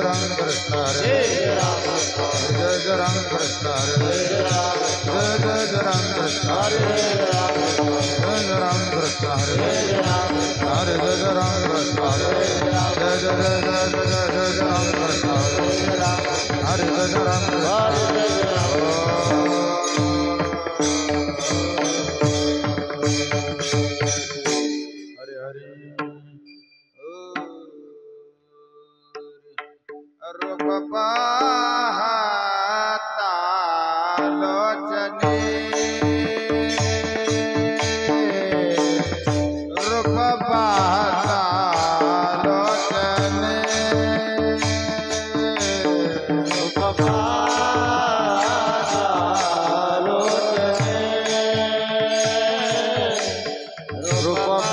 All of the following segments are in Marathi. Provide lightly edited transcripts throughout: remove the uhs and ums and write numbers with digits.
राम कृष्ण हरे जय जय राम कृष्ण हरे जय जय राम कृष्ण हरे जय जय राम कृष्ण हरे हरे जय जय राम कृष्ण हरे जय जय जय राम कृष्ण हरे हरे जय जय राम कृष्ण हरे हरे रूप पाहता लोचने रूप पाहता लोचने रूप पाहता लोचने रूप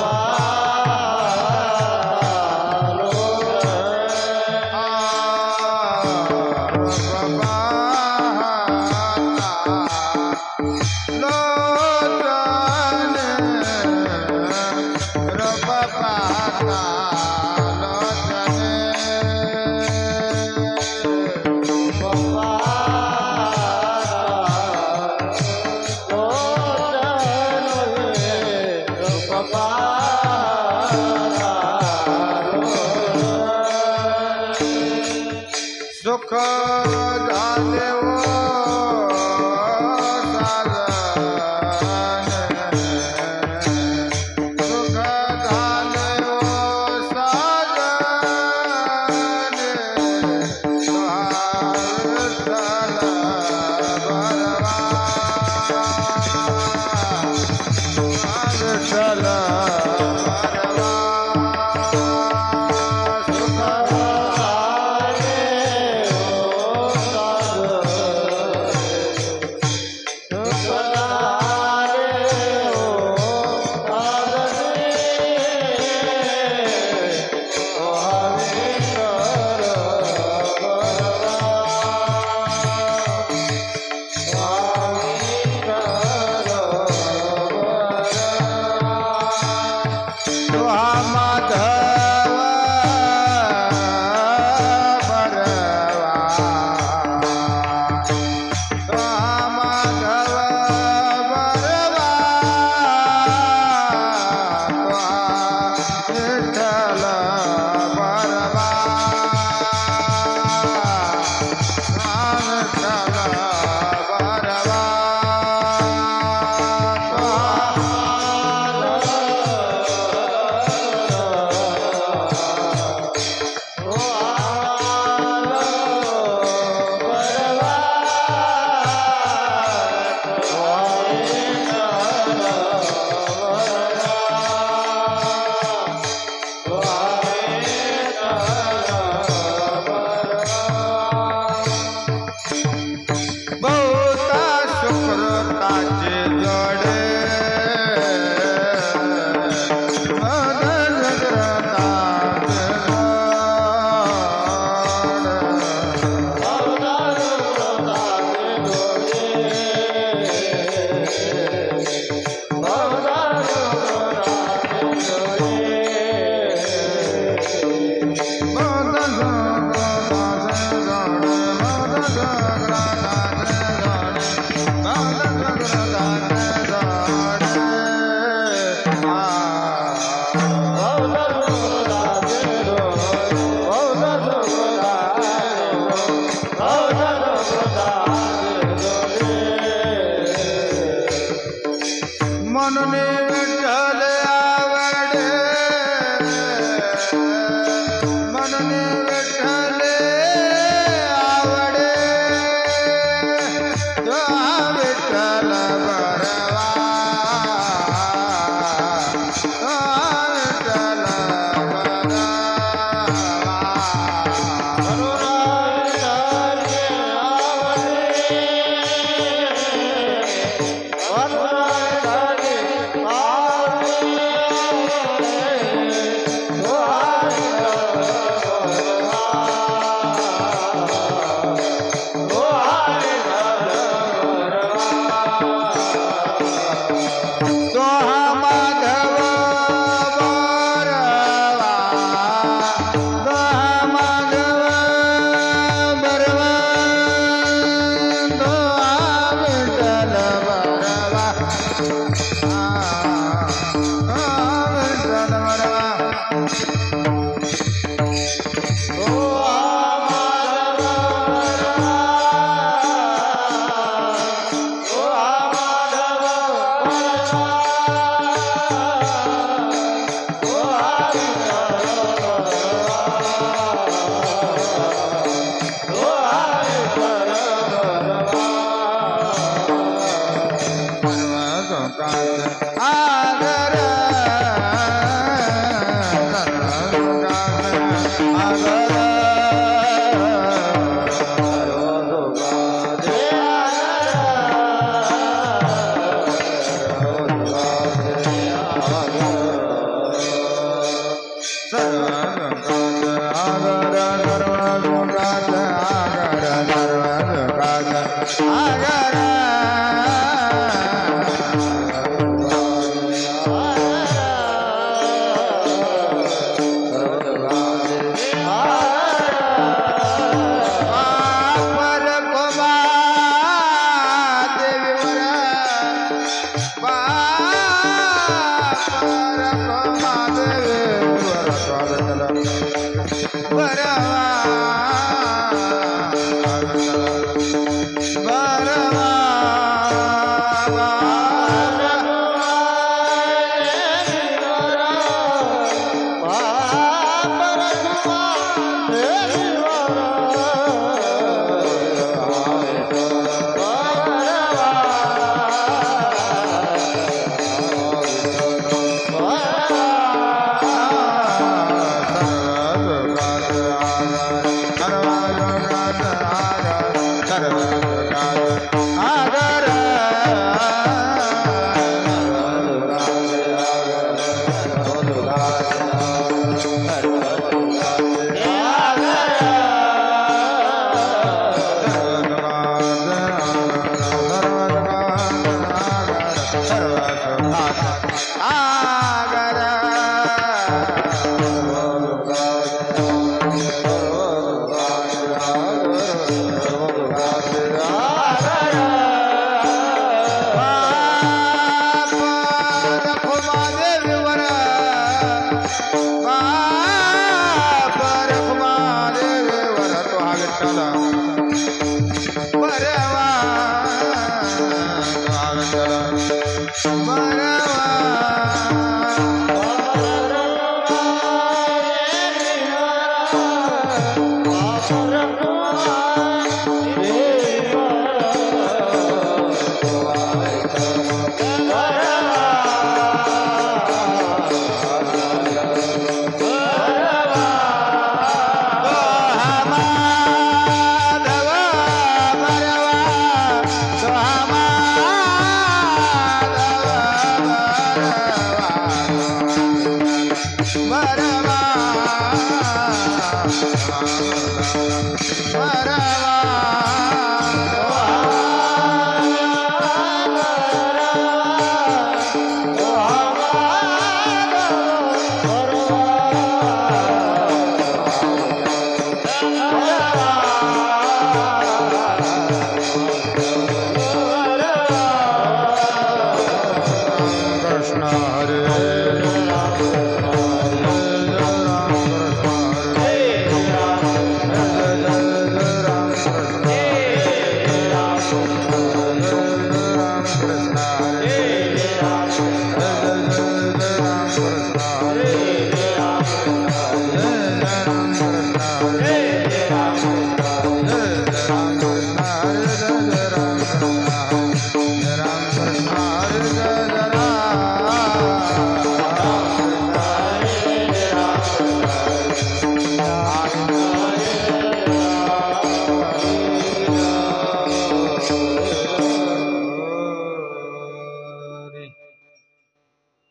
सुख झाले वो साजन सुख झाले वो साजन विठ्ठल बरवा विठ्ठल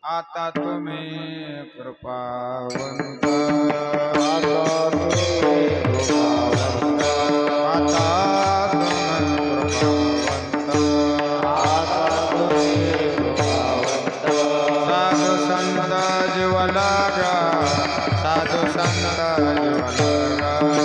आता तुम्ही कृपावंत साधु संत जीवलागा साधु संत जीवलागा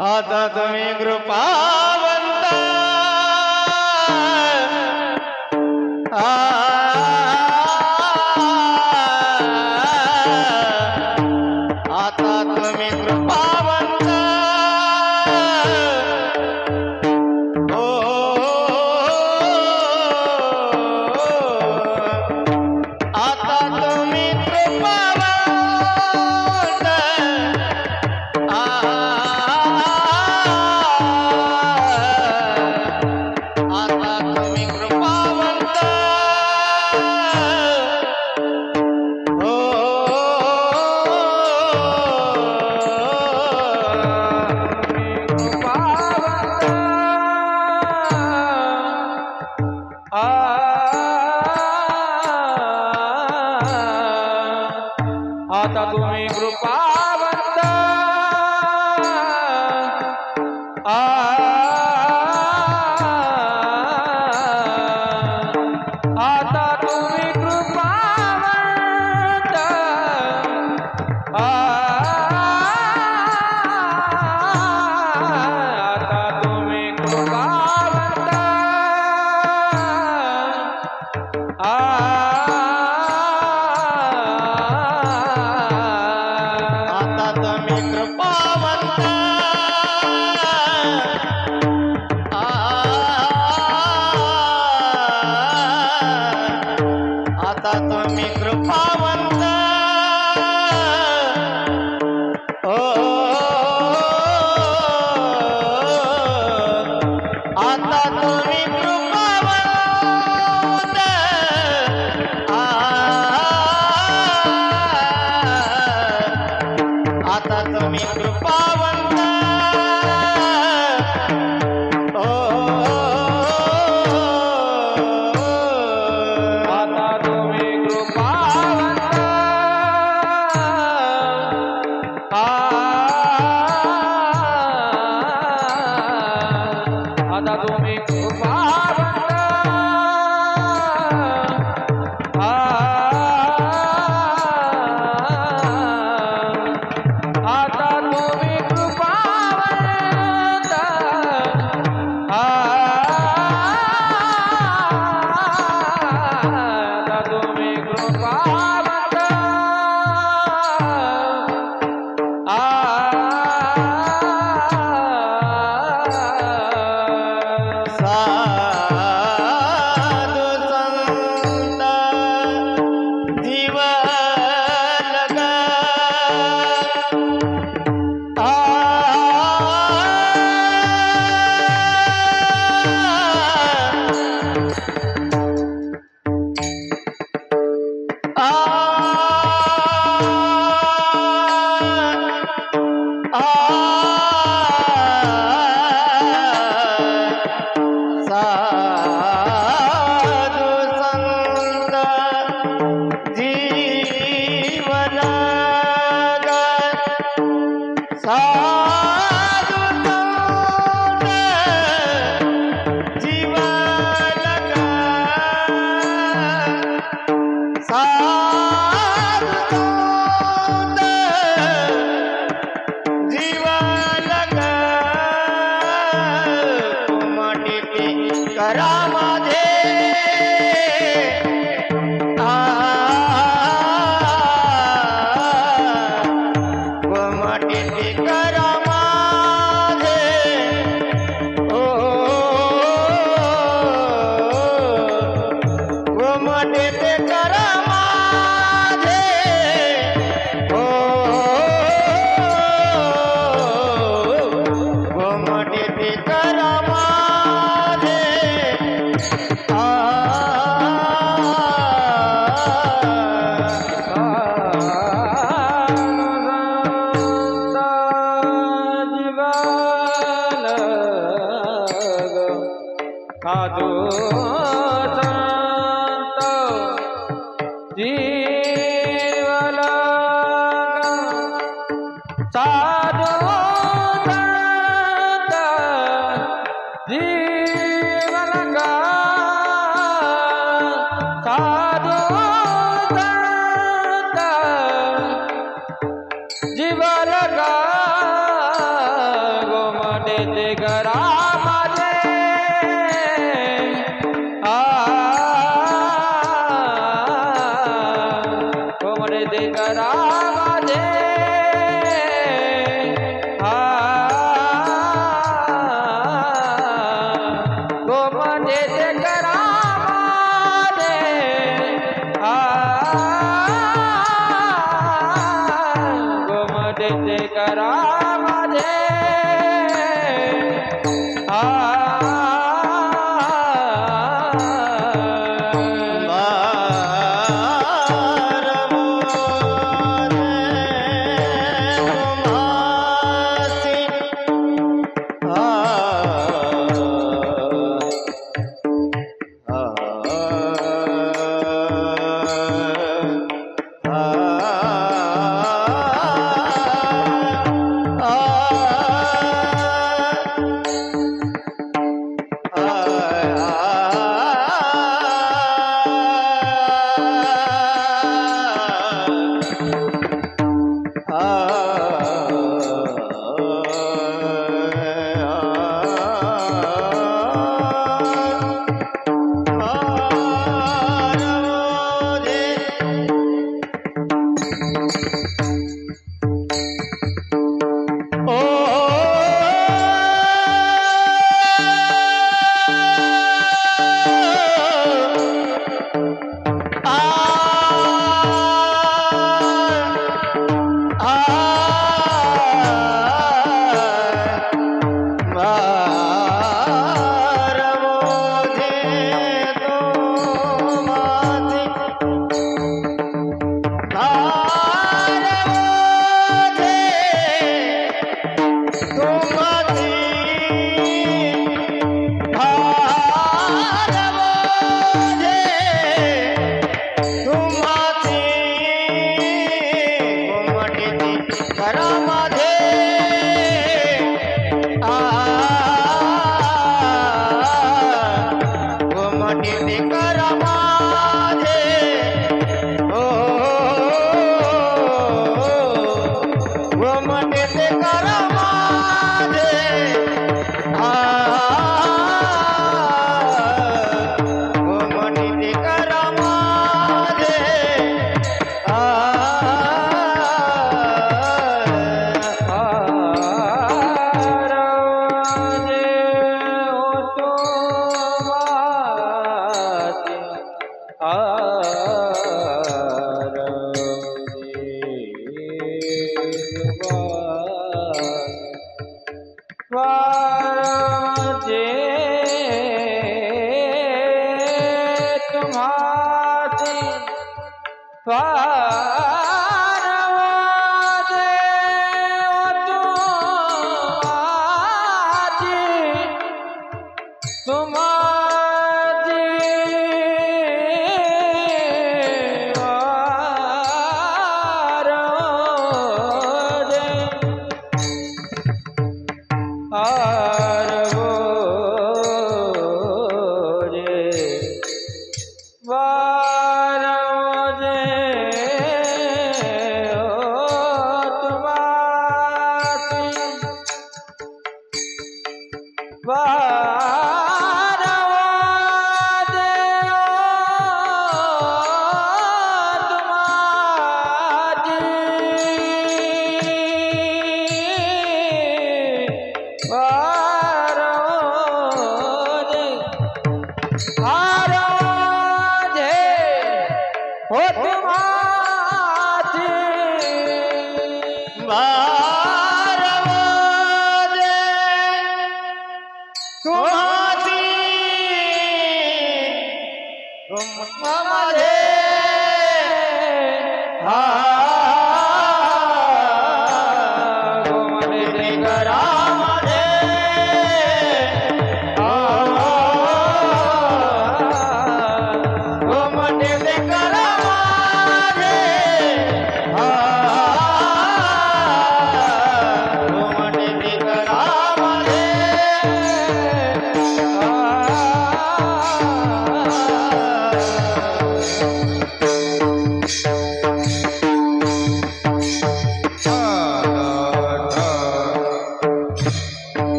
आता तुम्ही कृपावंत आता तुम्ही कृपावंत हो आता तुम्ही कृपावंत आता तुम्ही कृपावंत हो आता तुम्ही कृपावंत आता तुम्ही कृपावंत आता तुम्ही कृपावंत आता तुम्ही कृपावंत आता तुम्ही कृपावंत हो आता तुम्ही कृपावंत आता तुम्ही कृपावंत हो आता तुम्ही कृपावंत आता तुम्ही कृपावंत आता तुम्ही कृपावंत आता तुम्ही कृपावंत साधु संत जीव लगा साधु संत जीवन साधु संत जीवन साधु संत जीवन कुमटीते करामध्ये कुमटीते करामध्ये ओ कुमटीते करामध्ये ओ कुमटीते करामध्ये साधु संत जीवन साधु संत जीवन साधु संत जीवन गो माझे गो म्हणजे ते करा माझे गो म्हणजे ते करा माझे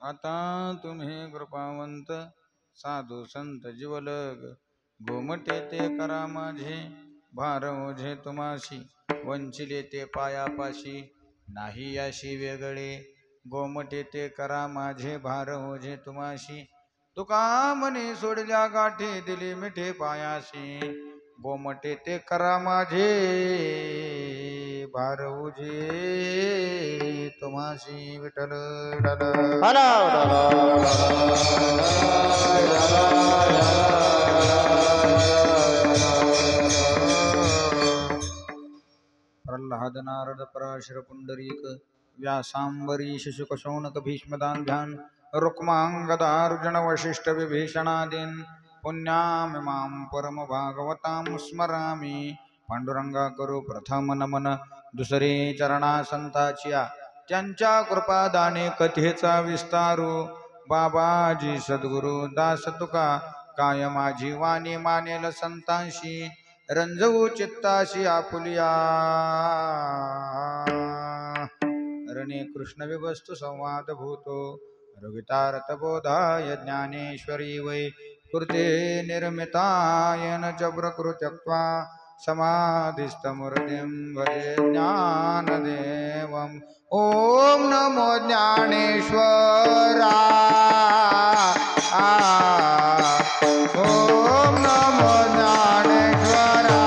आता तुम्ही कृपावंत साधू संत जीवलग गोमटे ते करा माझे भार ओझे तुम्हाशी वंचिले ते पायापाशी नाही याशी वेगळे गोमटे ते करा माझे भार ओझे तुम्हाशी तुका म्हणे सोडल्या गाठी दिली मिठे पायाशी गोमटे ते करा माझे भार ओझे तुम्हाशी विठ्ठल प्रल्हाद नारद पराशर पुंडरीक व्यासांबरीश शुक शौनक भीष्मदानध्यान रुक्मांगदार्जुन वशिष्ठ विभीषणादीन पुण्यामिमां परम भागवतां स्मरामि पांडुरंगा करू प्रथम नमन दुसरे चरणा संताचिया त्यांच्या कृपादाने कथेचा विस्तारू बाबाजी सद्गुरु दास तुका काय माझी वाणी मानेल संतांशी रंजवू चित्ताशी आपुलिया रणे कृष्ण विवस्तु संवाद भूतो रवितारत बोधाय ज्ञानेश्वरी वै कृते निर्मितायन च प्रकृत्यक्त्वा समाधिस्तमूर्तिं भजे ज्ञानदेवम् ॐ नमो ज्ञानेश्वरा ॐ नमो ज्ञानेश्वरा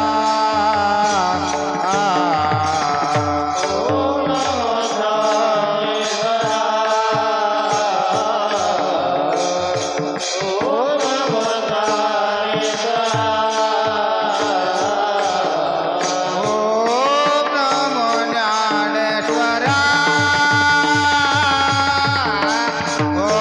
Oh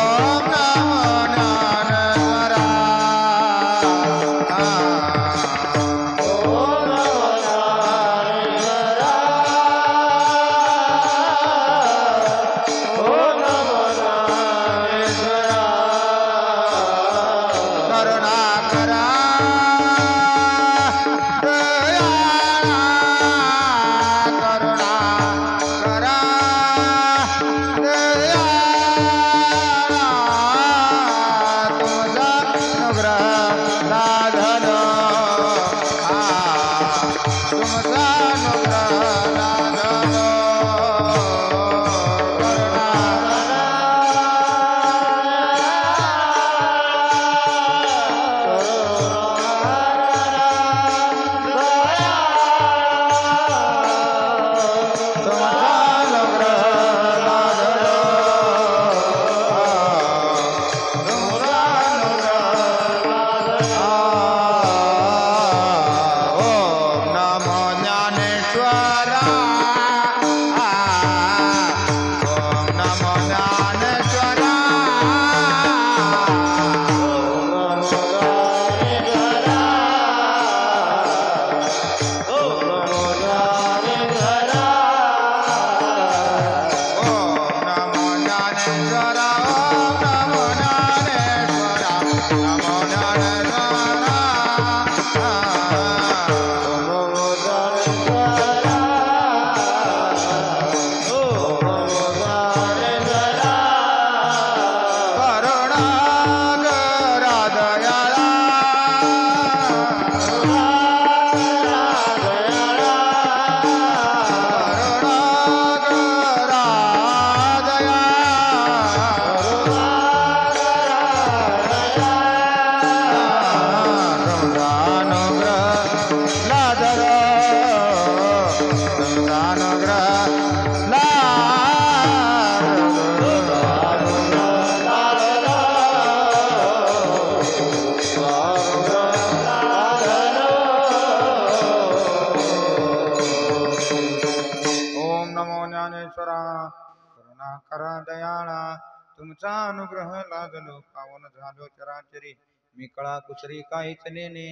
तुमचा अनुग्रह लाजलो पावन झालो चराचरी मी कळा कुसरी काहीच नेने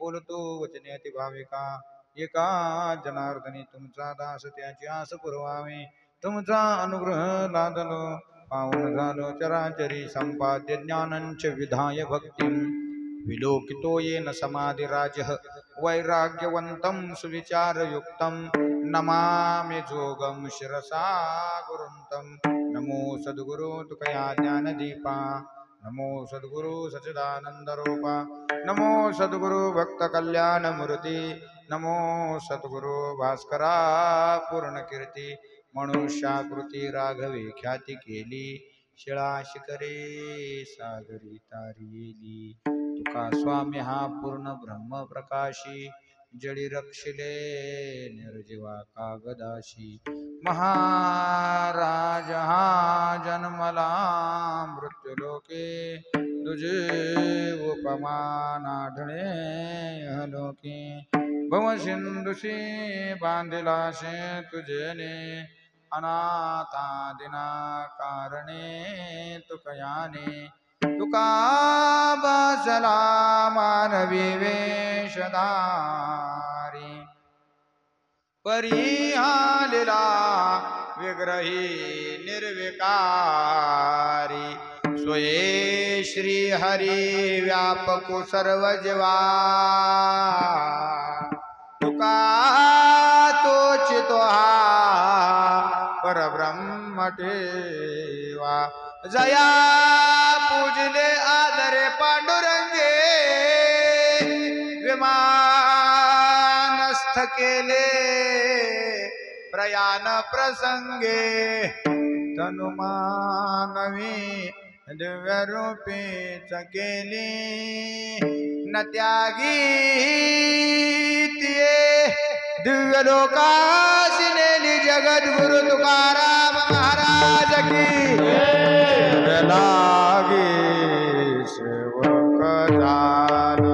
बोलतो वचने अति भाविका एका जनार्दनी तुमचा दास त्याची आस पुरवावे तुमचा अनुग्रह लादलो पावन झालो चराचरी संपाद्य ज्ञानंच विधाय भक्तिं विलोकितो येन समाधिराजः वैराग्यवन्तं सुविचारयुक्तं नमामि जोगं शिरसा गुरुन्तं नमो सद्गुरु तुकया ज्ञानदीपा नमो सद्गुरु सच्चिदानन्दरूपा नमो सद्गुरु भक्तकल्याणमूर्ती नमो सद्गुरु भास्करा पूर्णकीर्ती मनुष्याकृती राघवे ख्याती केली शिळा शिखरे सागरी तारिली तुका स्वामी हा पूर्ण ब्रह्म प्रकाशी जळी रक्षिले निर्जीवा कागदाशी महाराज हा जन्मला मृत्युलोके तुझे उपमान आढळे अलोके भवसिंधुशी बांधिलाशे तुझेने अनाथा दिना कारणे तुकयाने तुका बसला मानवी वेशधारी परिहालिला विग्रही निर्विकारी स्वये श्री हरी व्यापको सर्व जीवा तुका तोचितो हा परब्रह्म ठेवा जया पूजले आदरे पांडुरंगे विमानस्थ केले प्रयाण प्रसंगे तनुमानवी दिव्य रूपीच केली न त्यागी तिये दिव्य लोकाशी नेली जगद्गुरु तुकाराम महाराज की लागे सेवक झालो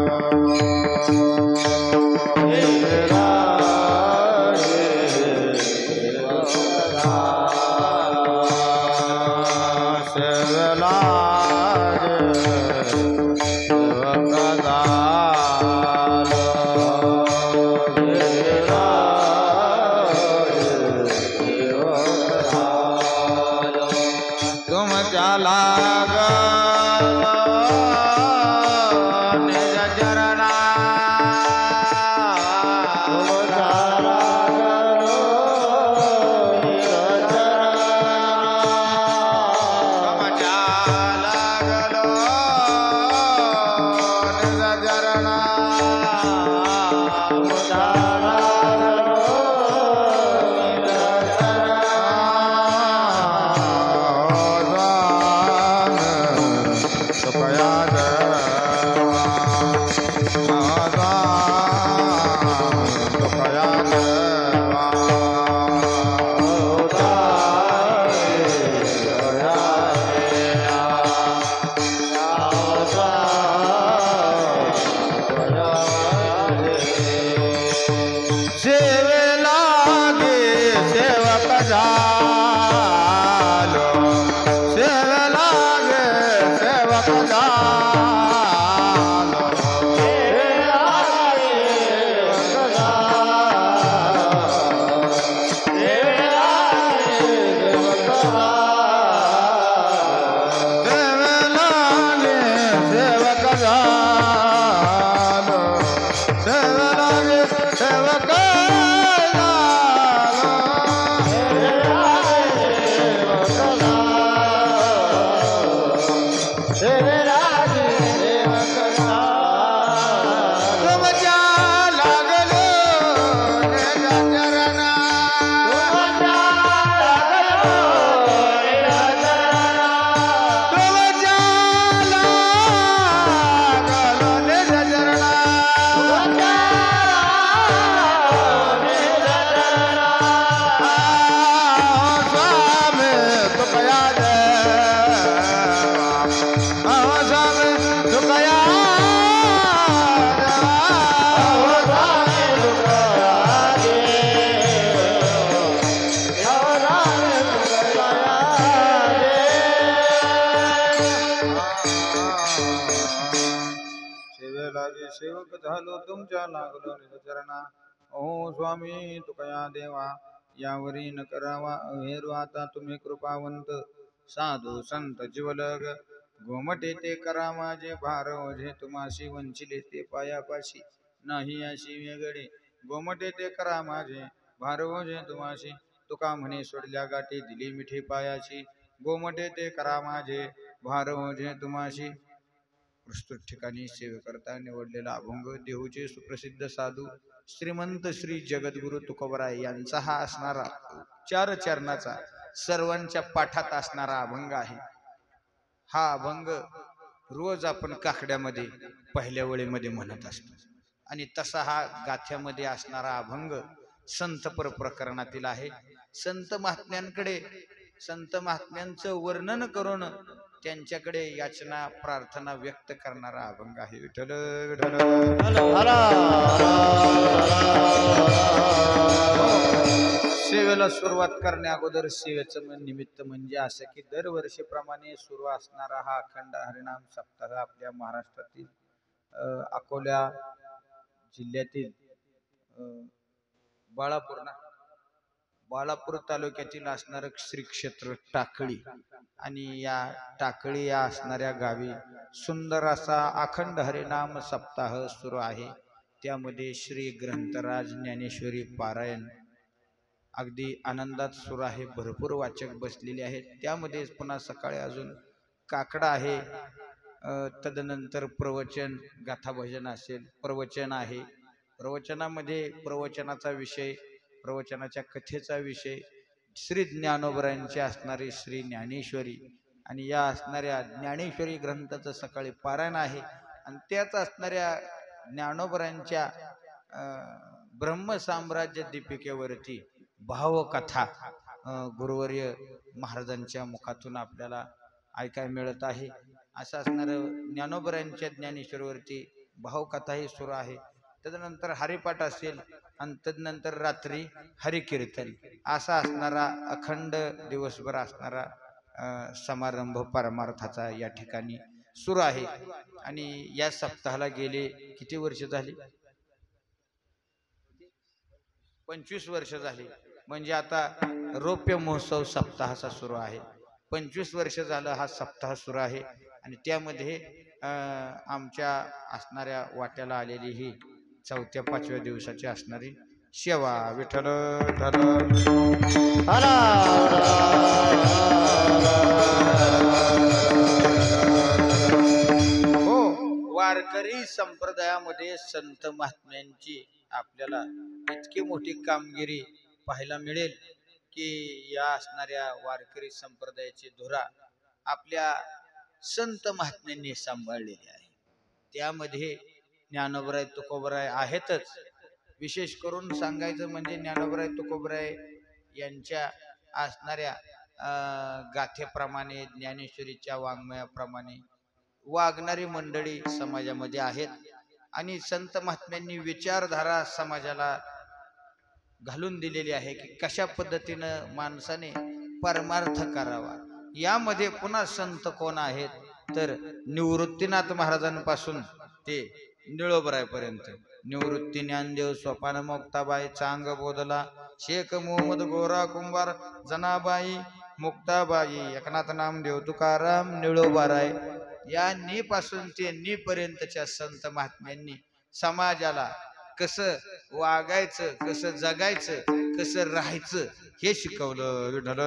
राजे सेवक झालो तुमच्या लागलो निजचरणा ओ स्वामी तुकया देवा यावरी न करावा अहेरू आता तुम्ही कृपावंत साधू संत जीवलग गोमटे ते करा माझे भार ओझे तुम्हाशी वंचिले ते पायापाशी नाही अशी वेगळे गोमटे ते करा माझे भार ओझे तुम्हाशी तुका म्हणे सोडल्या गाठी दिली मिठी पायाची गोमटे ते करा माझे भार ओझे तुम्हाशी प्रस्तुत ठिकाणी सेवेकरता निवडलेला अभंग देहूचे सुप्रसिद्ध साधू श्रीमंत श्री जगद्गुरु तुकोबराय यांचा हा असणारा 4 चरणाचा सर्वांच्या पाठात असणारा अभंग आहे. हा अभंग रोज आपण काकड्यामध्ये पहिल्या वेळेमध्ये म्हणत असतो आणि तसा हा गाथ्यामध्ये असणारा अभंग संतपर प्रकरणातील आहे. संत महात्म्यांचं वर्णन करून त्यांच्याकडे याचना प्रार्थना व्यक्त करणारा अभंग आहे. विठ्ठल विठ्ठल सेवेला सुरुवात करण्या अगोदर सेवेचं निमित्त म्हणजे असं की दरवर्षीप्रमाणे सुरू असणारा हा अखंड हरिनाम सप्ताह आपल्या महाराष्ट्रातील अकोला जिल्ह्यातील बाळापूर तालुक्यातील असणारं श्री क्षेत्र टाकळी आणि या टाकळी या असणाऱ्या गावी सुंदर असा अखंड हरिनाम सप्ताह सुरू आहे. त्यामध्ये श्री ग्रंथराज ज्ञानेश्वरी पारायण अगदी आनंदात सुरू आहे. भरपूर वाचक बसलेले आहेत. त्यामध्ये पुन्हा सकाळी अजून काकडा आहे. तदनंतर प्रवचन गाथाभजन असेल, प्रवचन आहे. प्रवचनामध्ये प्रवचनाचा विषय, प्रवचनाच्या कथेचा विषय श्री ज्ञानोबरायांची असणारी श्री ज्ञानेश्वरी आणि या असणाऱ्या ज्ञानेश्वरी ग्रंथाचं सकाळी पारायण आहे. आणि त्याच असणाऱ्या ज्ञानोबरायांच्या ब्रह्मसाम्राज्य दीपिकेवरती भावकथा गुरुवर्य महाराजांच्या मुखातून आपल्याला ऐकायला मिळत आहे. असं असणारं ज्ञानोबरायांच्या ज्ञानेश्वरीवरती भावकथाही सुरू आहे. तदनंतर हरिपाठ असेल आणि तदनंतर रात्री हरिकीर्तन असा असणारा अखंड दिवसभर असणारा समारंभ परमार्थाचा या ठिकाणी सुरू आहे. आणि या सप्ताहाला गेले किती वर्ष झाली? 25 वर्ष झाली. म्हणजे आता रौप्य महोत्सव सप्ताहाचा सुरू आहे. 25 वर्ष झालं हा सप्ताह सुरू आहे. आणि त्यामध्ये आमच्या असणाऱ्या वाट्याला आलेली ही 4-5व्या दिवसाची असणारी सेवा. विठ्ठल हो, वारकरी संप्रदायामध्ये संत महात्म्यांची आपल्याला इतकी मोठी कामगिरी पाहायला मिळेल की या असणाऱ्या वारकरी संप्रदायाची धुरा आपल्या संत महात्म्यांनी सांभाळलेली आहे. त्यामध्ये ज्ञानोबराय तुकोबराय आहेतच. विशेष करून सांगायचं म्हणजे ज्ञानोबराय तुकोबराय यांच्या असणाऱ्या गाथेप्रमाणे ज्ञानेश्वरीच्या वाङ्मयाप्रमाणे वागणारी मंडळी समाजामध्ये आहेत. आणि संत महात्म्यांनी विचारधारा समाजाला घालून दिलेली आहे की कशा पद्धतीनं माणसाने परमार्थ करावा. यामध्ये पुन्हा संत कोण आहेत तर निवृत्तीनाथ महाराजांपासून ते निळोबरायपर्यंत निवृत्ती ज्ञानदेव सोपान मुक्ताबाई चांग बोधला शेख मोहम्मद गोरा कुंभार जनाबाई मुक्ताबाई एकनाथ नामदेव तुकाराम निळोबाराय या नी पासून ते नी पर्यंतच्या संत महात्म्यांनी समाजाला कसं वागायचं, कसं जगायचं, कसं राहायचं हे शिकवलं. विठ्ठल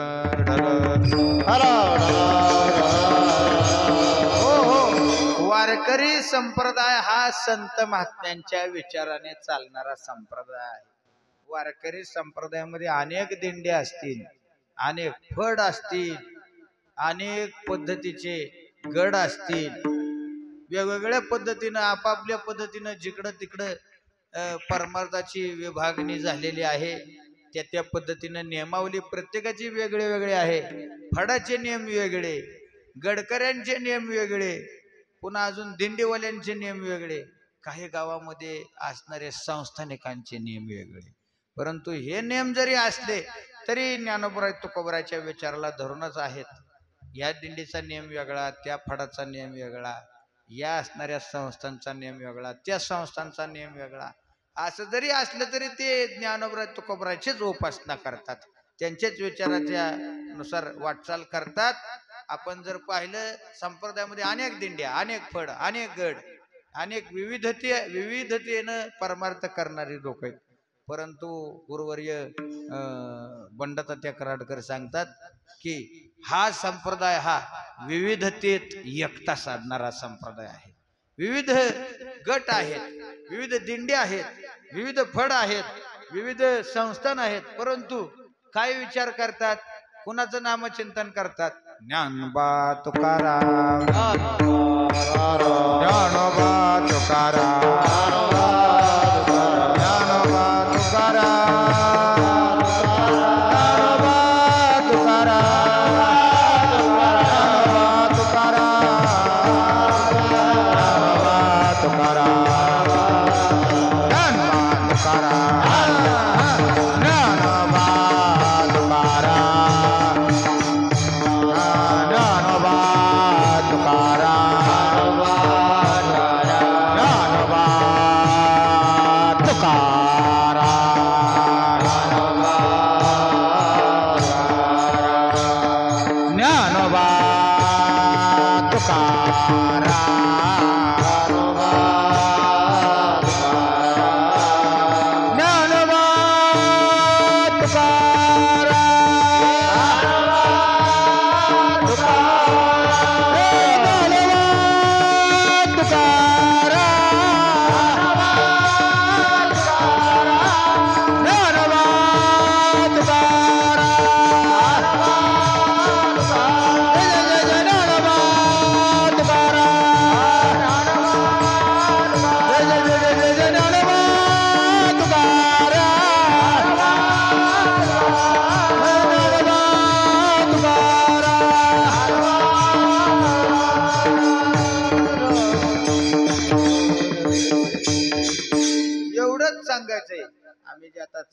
हो, वारकरी संप्रदाय हा संत महात्म्यांच्या विचाराने चालणारा संप्रदाय आहे. वारकरी संप्रदायामध्ये अनेक दिंड्या असतील, अनेक फड असतील, अनेक पद्धतीचे गड असतील, वेगवेगळ्या पद्धतीनं आपापल्या पद्धतीनं जिकडं तिकडं परमार्थाची विभागणी झालेली आहे. त्या पद्धतीनं नियमावली प्रत्येकाची वेगळे वेगळे आहे. फडाचे नियम वेगळे, गडकऱ्यांचे नियम वेगळे, पुन्हा अजून दिंडीवाल्यांचे नियम वेगळे, काही गावामध्ये असणारे संस्थानिकांचे नियम वेगळे. परंतु हे नियम जरी असले तरी ज्ञानोबराय तुकोबरायच्या विचाराला धरूनच आहेत. या दिंडीचा नियम वेगळा, त्या फडाचा नियम वेगळा, या असणाऱ्या संस्थांचा नियम वेगळा, त्या संस्थांचा नियम वेगळा. असं जरी असलं तरी ते ज्ञानोबराय तुकोबरायचीच उपासना करतात, त्यांच्याच विचाराच्या नुसार वाटचाल करतात. आपण जर पाहिलं संप्रदायामध्ये अनेक दिंड्या, अनेक फड, अनेक गड, अनेक विविधतेनं परमार्थ करणारी लोक आहेत. परंतु गुरुवर्य बंडतात्या कराडकर सांगतात की हा संप्रदाय हा विविधतेत एकता साधणारा संप्रदाय आहे. विविध गट आहेत, विविध दिंडे आहेत, विविध फड आहेत, विविध संस्थान आहेत, परंतु काय विचार करतात, कुणाचं नामचिंतन करतात? ज्ञानोबा तुकाराम, ज्ञानोबा तुकाराम, ज्ञानोबा तुकाराम, ज्ञानोबा तुकाराम, ज्ञानोबा तुकाराम,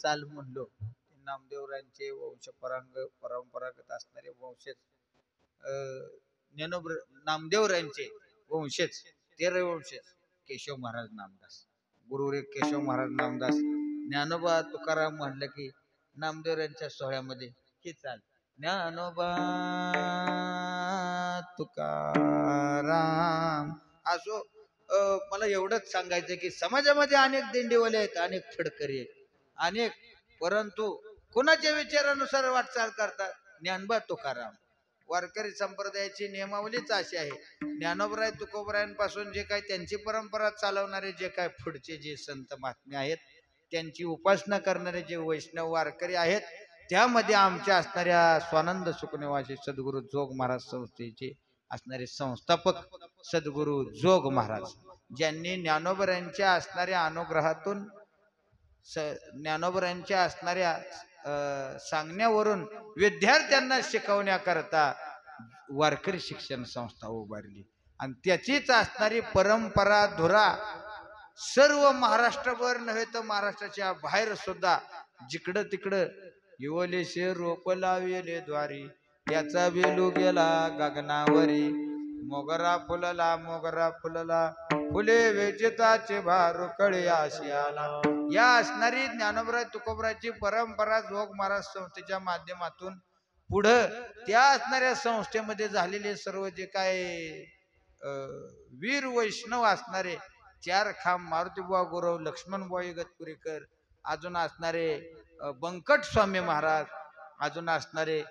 चाल म्हणलो. नामदेवरायांचे वंश परंपरागत असणारे वंशज, नामदेवरायांचे वंशज 13 वंशज केशव महाराज नामदास, गुरुरे केशव महाराज नामदास. ज्ञानोबा तुकाराम म्हणलं की नामदेवरायांच्या सोहळ्यामध्ये ही चाल, ज्ञानोबा तुकाराम. असो, मला एवढंच सांगायचं की समाजामध्ये अनेक दिंडीवाले आहेत, अनेक फडकरी आहेत, अनेक, परंतु कोणाच्या विचारानुसार वाटचाल करतात? ज्ञानोबा तुकाराम. वारकरी संप्रदायाची नियमावलीच अशी आहे. ज्ञानोबराय तुकोबरायांपासून जे काय त्यांची परंपरा चालवणारे जे काय पुढचे जे संत महात्मे आहेत, त्यांची उपासना करणारे जे वैष्णव वारकरी आहेत, त्यामध्ये आमच्या असणाऱ्या स्वानंद सुखनिवासी सद्गुरू जोग महाराज संस्थेचे असणारे संस्थापक सद्गुरू जोग महाराज, ज्यांनी ज्ञानोबरायांच्या असणाऱ्या अनुग्रहातून, ज्ञानोबरायांच्या असणाऱ्या सांगण्यावरून विद्यार्थ्यांना शिकवण्याकरता वारकरी शिक्षण संस्था उभारली. आणि त्याचीच असणारी परंपरा धुरा सर्व महाराष्ट्रभर नव्हे तर महाराष्ट्राच्या बाहेर सुद्धा जिकडं तिकडं युवलेशे रोप लावेले द्वारी, त्याचा बेलू गेला गगनावरी, मोगरा फुलला फुले वेचिताचे भारू कळे आशियाला. या असणारी ज्ञानोबराय तुकोबरायची परंपरा जोग महाराज संस्थेच्या माध्यमातून पुढं त्या असणाऱ्या संस्थेमध्ये झालेले सर्व जे काय वीर वैष्णव असणारे 4 खांब मारुतीबुवा गुरव, लक्ष्मणबुवा इगतपुरीकर, अजून असणारे बंकट स्वामी महाराज, अजून असणारे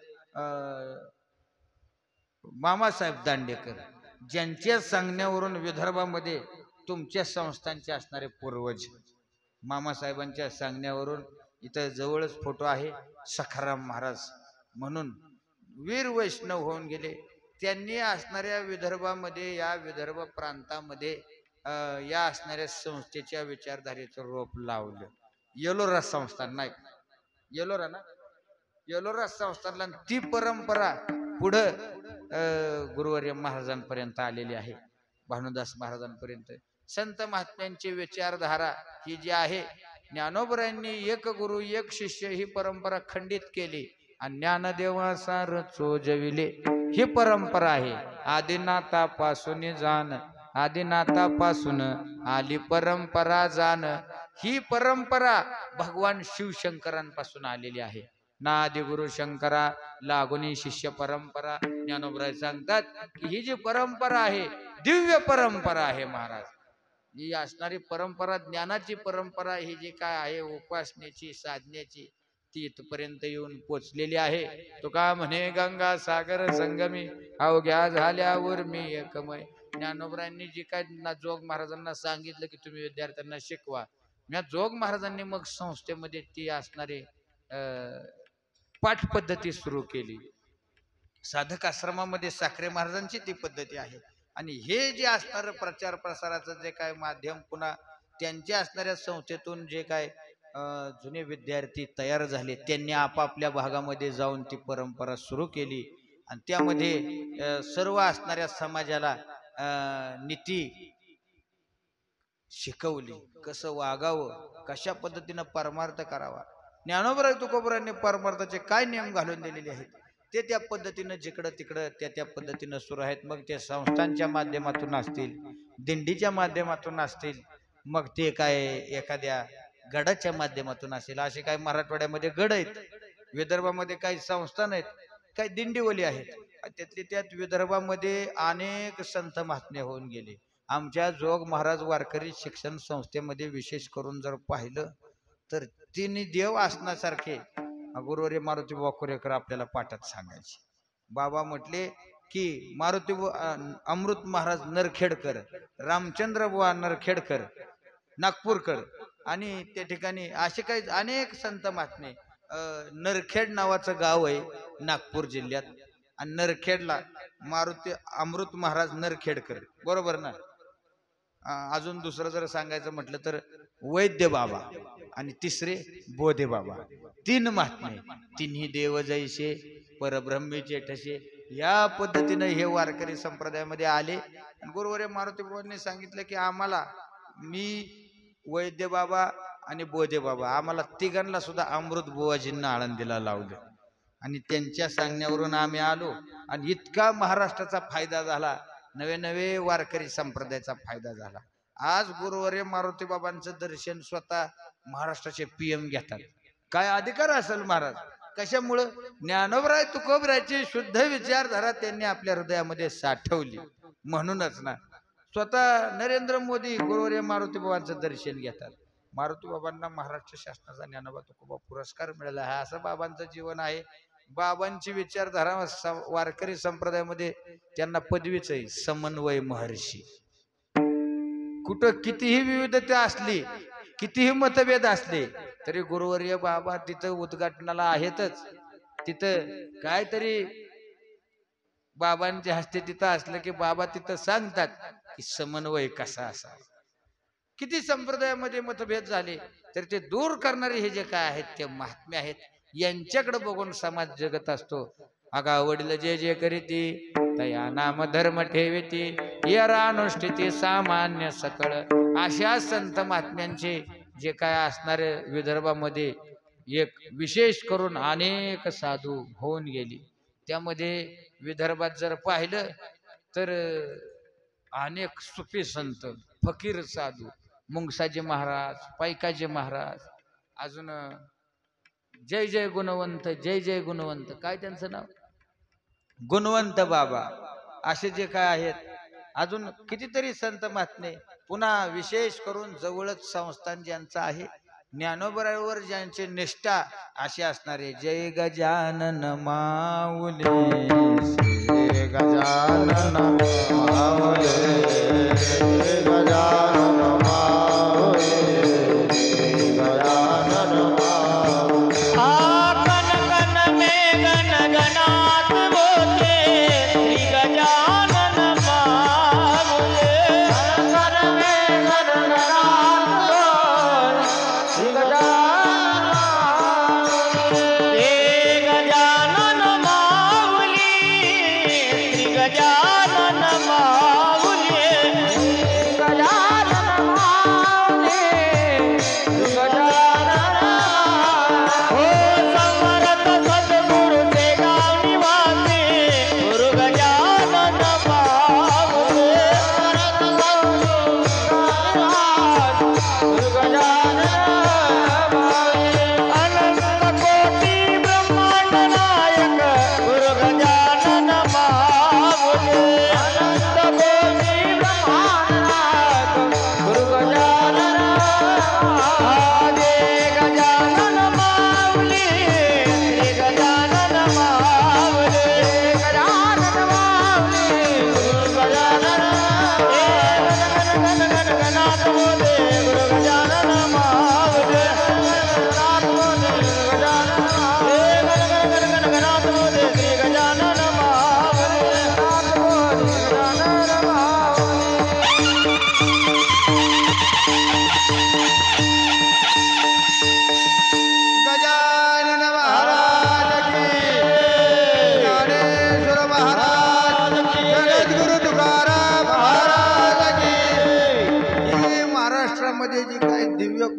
मामासाहेब दांडेकर, ज्यांच्या सांगण्यावरून विदर्भामध्ये तुमच्या संस्थांचे असणारे पूर्वज, मामासाहेबांच्या सांगण्यावरून इथं जवळच फोटो आहे, सखाराम महाराज म्हणून वीर वैष्णव होऊन गेले. त्यांनी असणाऱ्या विदर्भामध्ये, या विदर्भ प्रांतामध्ये या असणाऱ्या संस्थेच्या विचारधारेचं रोप लावलं. येलोरा संस्थान, नाही येलोरा ना, येलोरा संस्थानला ती परंपरा पुढं गुरुवर्य महाराजांपर्यंत आलेली आहे, भानुदास महाराजांपर्यंत. संत महात्म्यांची विचारधारा ही जी आहे, ज्ञानोबरायांनी एक गुरु एक शिष्य ही परंपरा खंडित केली आणि ज्ञानदेवासा रचो जविले ही परंपरा आहे. आदिनाथापासून जाण आदिनाथापासून आली परंपरा जाण. ही परंपरा भगवान शिवशंकरांपासून आलेली आहे. नादी गुरु शंकरा लागुनी शिष्य परंपरा. ज्ञानोबराय सांगतात की ही जी परंपरा आहे दिव्य परंपरा आहे महाराज. ही असणारी परंपरा ज्ञानाची परंपरा ही जी काय आहे उपासनेची साधनेची ती इथपर्यंत येऊन पोचलेली आहे. तो का म्हणे गंगा सागर संगमी अवघ्या झाल्यावर मी एकमय. ज्ञानोबरायांनी जी काय जोग महाराजांना सांगितलं की तुम्ही विद्यार्थ्यांना शिकवा, या जोग महाराजांनी मग संस्थेमध्ये ती असणारे पाठ पद्धती सुरू केली. साधक आश्रमामध्ये साखरे महाराजांची ती पद्धती आहे. आणि हे जे असणारं प्रचार प्रसाराचं जे काय माध्यम पुन्हा त्यांच्या असणाऱ्या संस्थेतून जे काय जुने विद्यार्थी तयार झाले त्यांनी आपापल्या भागामध्ये जाऊन ती परंपरा सुरू केली. आणि त्यामध्ये सर्व असणाऱ्या समाजाला नीती शिकवली, कसं वागावं, कशा पद्धतीनं परमार्थ करावा. ज्ञानोबराय तुकोबरायांनी परमार्थाचे काय नियम घालून दिलेले आहेत ते त्या पद्धतीनं जिकडं तिकडं त्या पद्धतीनं सुरू आहेत. मग ते संस्थांच्या माध्यमातून असतील, दिंडीच्या माध्यमातून असतील, मग ते काय एखाद्या गडाच्या माध्यमातून असेल. असे काही मराठवाड्यामध्ये गड आहेत, विदर्भामध्ये काही संस्थान आहेत, काही दिंडीवली आहेत. त्यातले त्यात विदर्भामध्ये अनेक संत महात्मे होऊन गेले. आमच्या जोग महाराज वारकरी शिक्षण संस्थेमध्ये विशेष करून जर पाहिलं तर तिन्ही देव असण्यासारखे गुरुवर्य मारुती बुवा कुरेकर आपल्याला पाठात सांगायचे. बाबा म्हटले की मारुती अमृत महाराज नरखेडकर, रामचंद्र बुवा नरखेडकर नागपूरकर, आणि त्या ठिकाणी असे काही अनेक संत महात्मे. नरखेड नावाचं गाव आहे नागपूर जिल्ह्यात, आणि नरखेडला मारुती अमृत महाराज नरखेडकर, बरोबर ना. अजून दुसरं जर सांगायचं म्हटलं तर वैद्य बाबा आणि तिसरे बोधे बाबा. तीन महात्मे, तिन्ही देव जैसे परब्रह्मी जेठसे. या पद्धतीनं हे वारकरी संप्रदायामध्ये आले. गुरुवर्य मारुती बाबांनी सांगितलं की आम्हाला, मी वैद्य बाबा आणि बोधे बाबा, आम्हाला तिघांना सुद्धा अमृत बुवाजींना आळंदीला लावलं. आणि त्यांच्या सांगण्यावरून आम्ही आलो आणि इतका महाराष्ट्राचा फायदा झाला, नवे नवे वारकरी संप्रदायाचा फायदा झाला. आज गुरुवर्य मारुती बाबांचं दर्शन स्वतः महाराष्ट्राचे PM घेतात. काय अधिकार असेल महाराज, कशामुळं? ज्ञानोबराय तुकोबरायची शुद्ध विचारधारा त्यांनी आपल्या हृदयामध्ये साठवली म्हणूनच ना. स्वतः नरेंद्र मोदी गुरुवर्य मारुती बाबांचं दर्शन घेतात. मारुती बाबांना महाराष्ट्र शासनाचा ज्ञानोबा तुकोबा पुरस्कार मिळाला आहे. असं बाबांचं जीवन आहे. बाबांची विचारधारा वारकरी संप्रदायामध्ये त्यांना पदवीच आहे, समन्वय महर्षी. कुठं कितीही विविधता असली, कितीही मतभेद असले तरी गुरुवर्य बाबा तिथं उद्घाटनाला आहेतच. तिथं काहीतरी बाबांच्या हस्ते तिथं असलं की बाबा तिथं सांगतात की समन्वय कसा असावा. किती संप्रदायामध्ये मतभेद झाले तर ते दूर करणारे हे जे काय आहेत ते महात्मे आहेत. यांच्याकडे बघून समाज जगत असतो. अगा वडील जे जे करीती तया नाम धर्म ठेविती, यरानुष्ठिती सामान्य सकळ. अशा संत महात्म्यांचे जे काय असणारे विदर्भामध्ये एक विशेष करून अनेक साधू होऊन गेली. त्यामध्ये विदर्भात जर पाहिलं तर अनेक सुफी संत, फकीर साधू, मुंगसाजी महाराज, पैकाजी महाराज, अजून जय जय गुणवंत, जय जय गुणवंत, काय त्यांचं नाव, गुणवंत बाबा, असे जे काय आहेत अजून कितीतरी संत महात्मे. पुन्हा विशेष करून जवळच संस्थान ज्यांचं आहे, ज्ञानोबरावर ज्यांची निष्ठा अशी असणारे जय गजानन माऊली, जय गजानन माऊली, जय गजानन माऊली, जय गजानन माऊली. कन कन में गण गणात होते श्री गजानन माऊले. कन में गण गणात होते श्री गजानन माऊले. हे गजानन माऊली, श्री गजानन माऊली.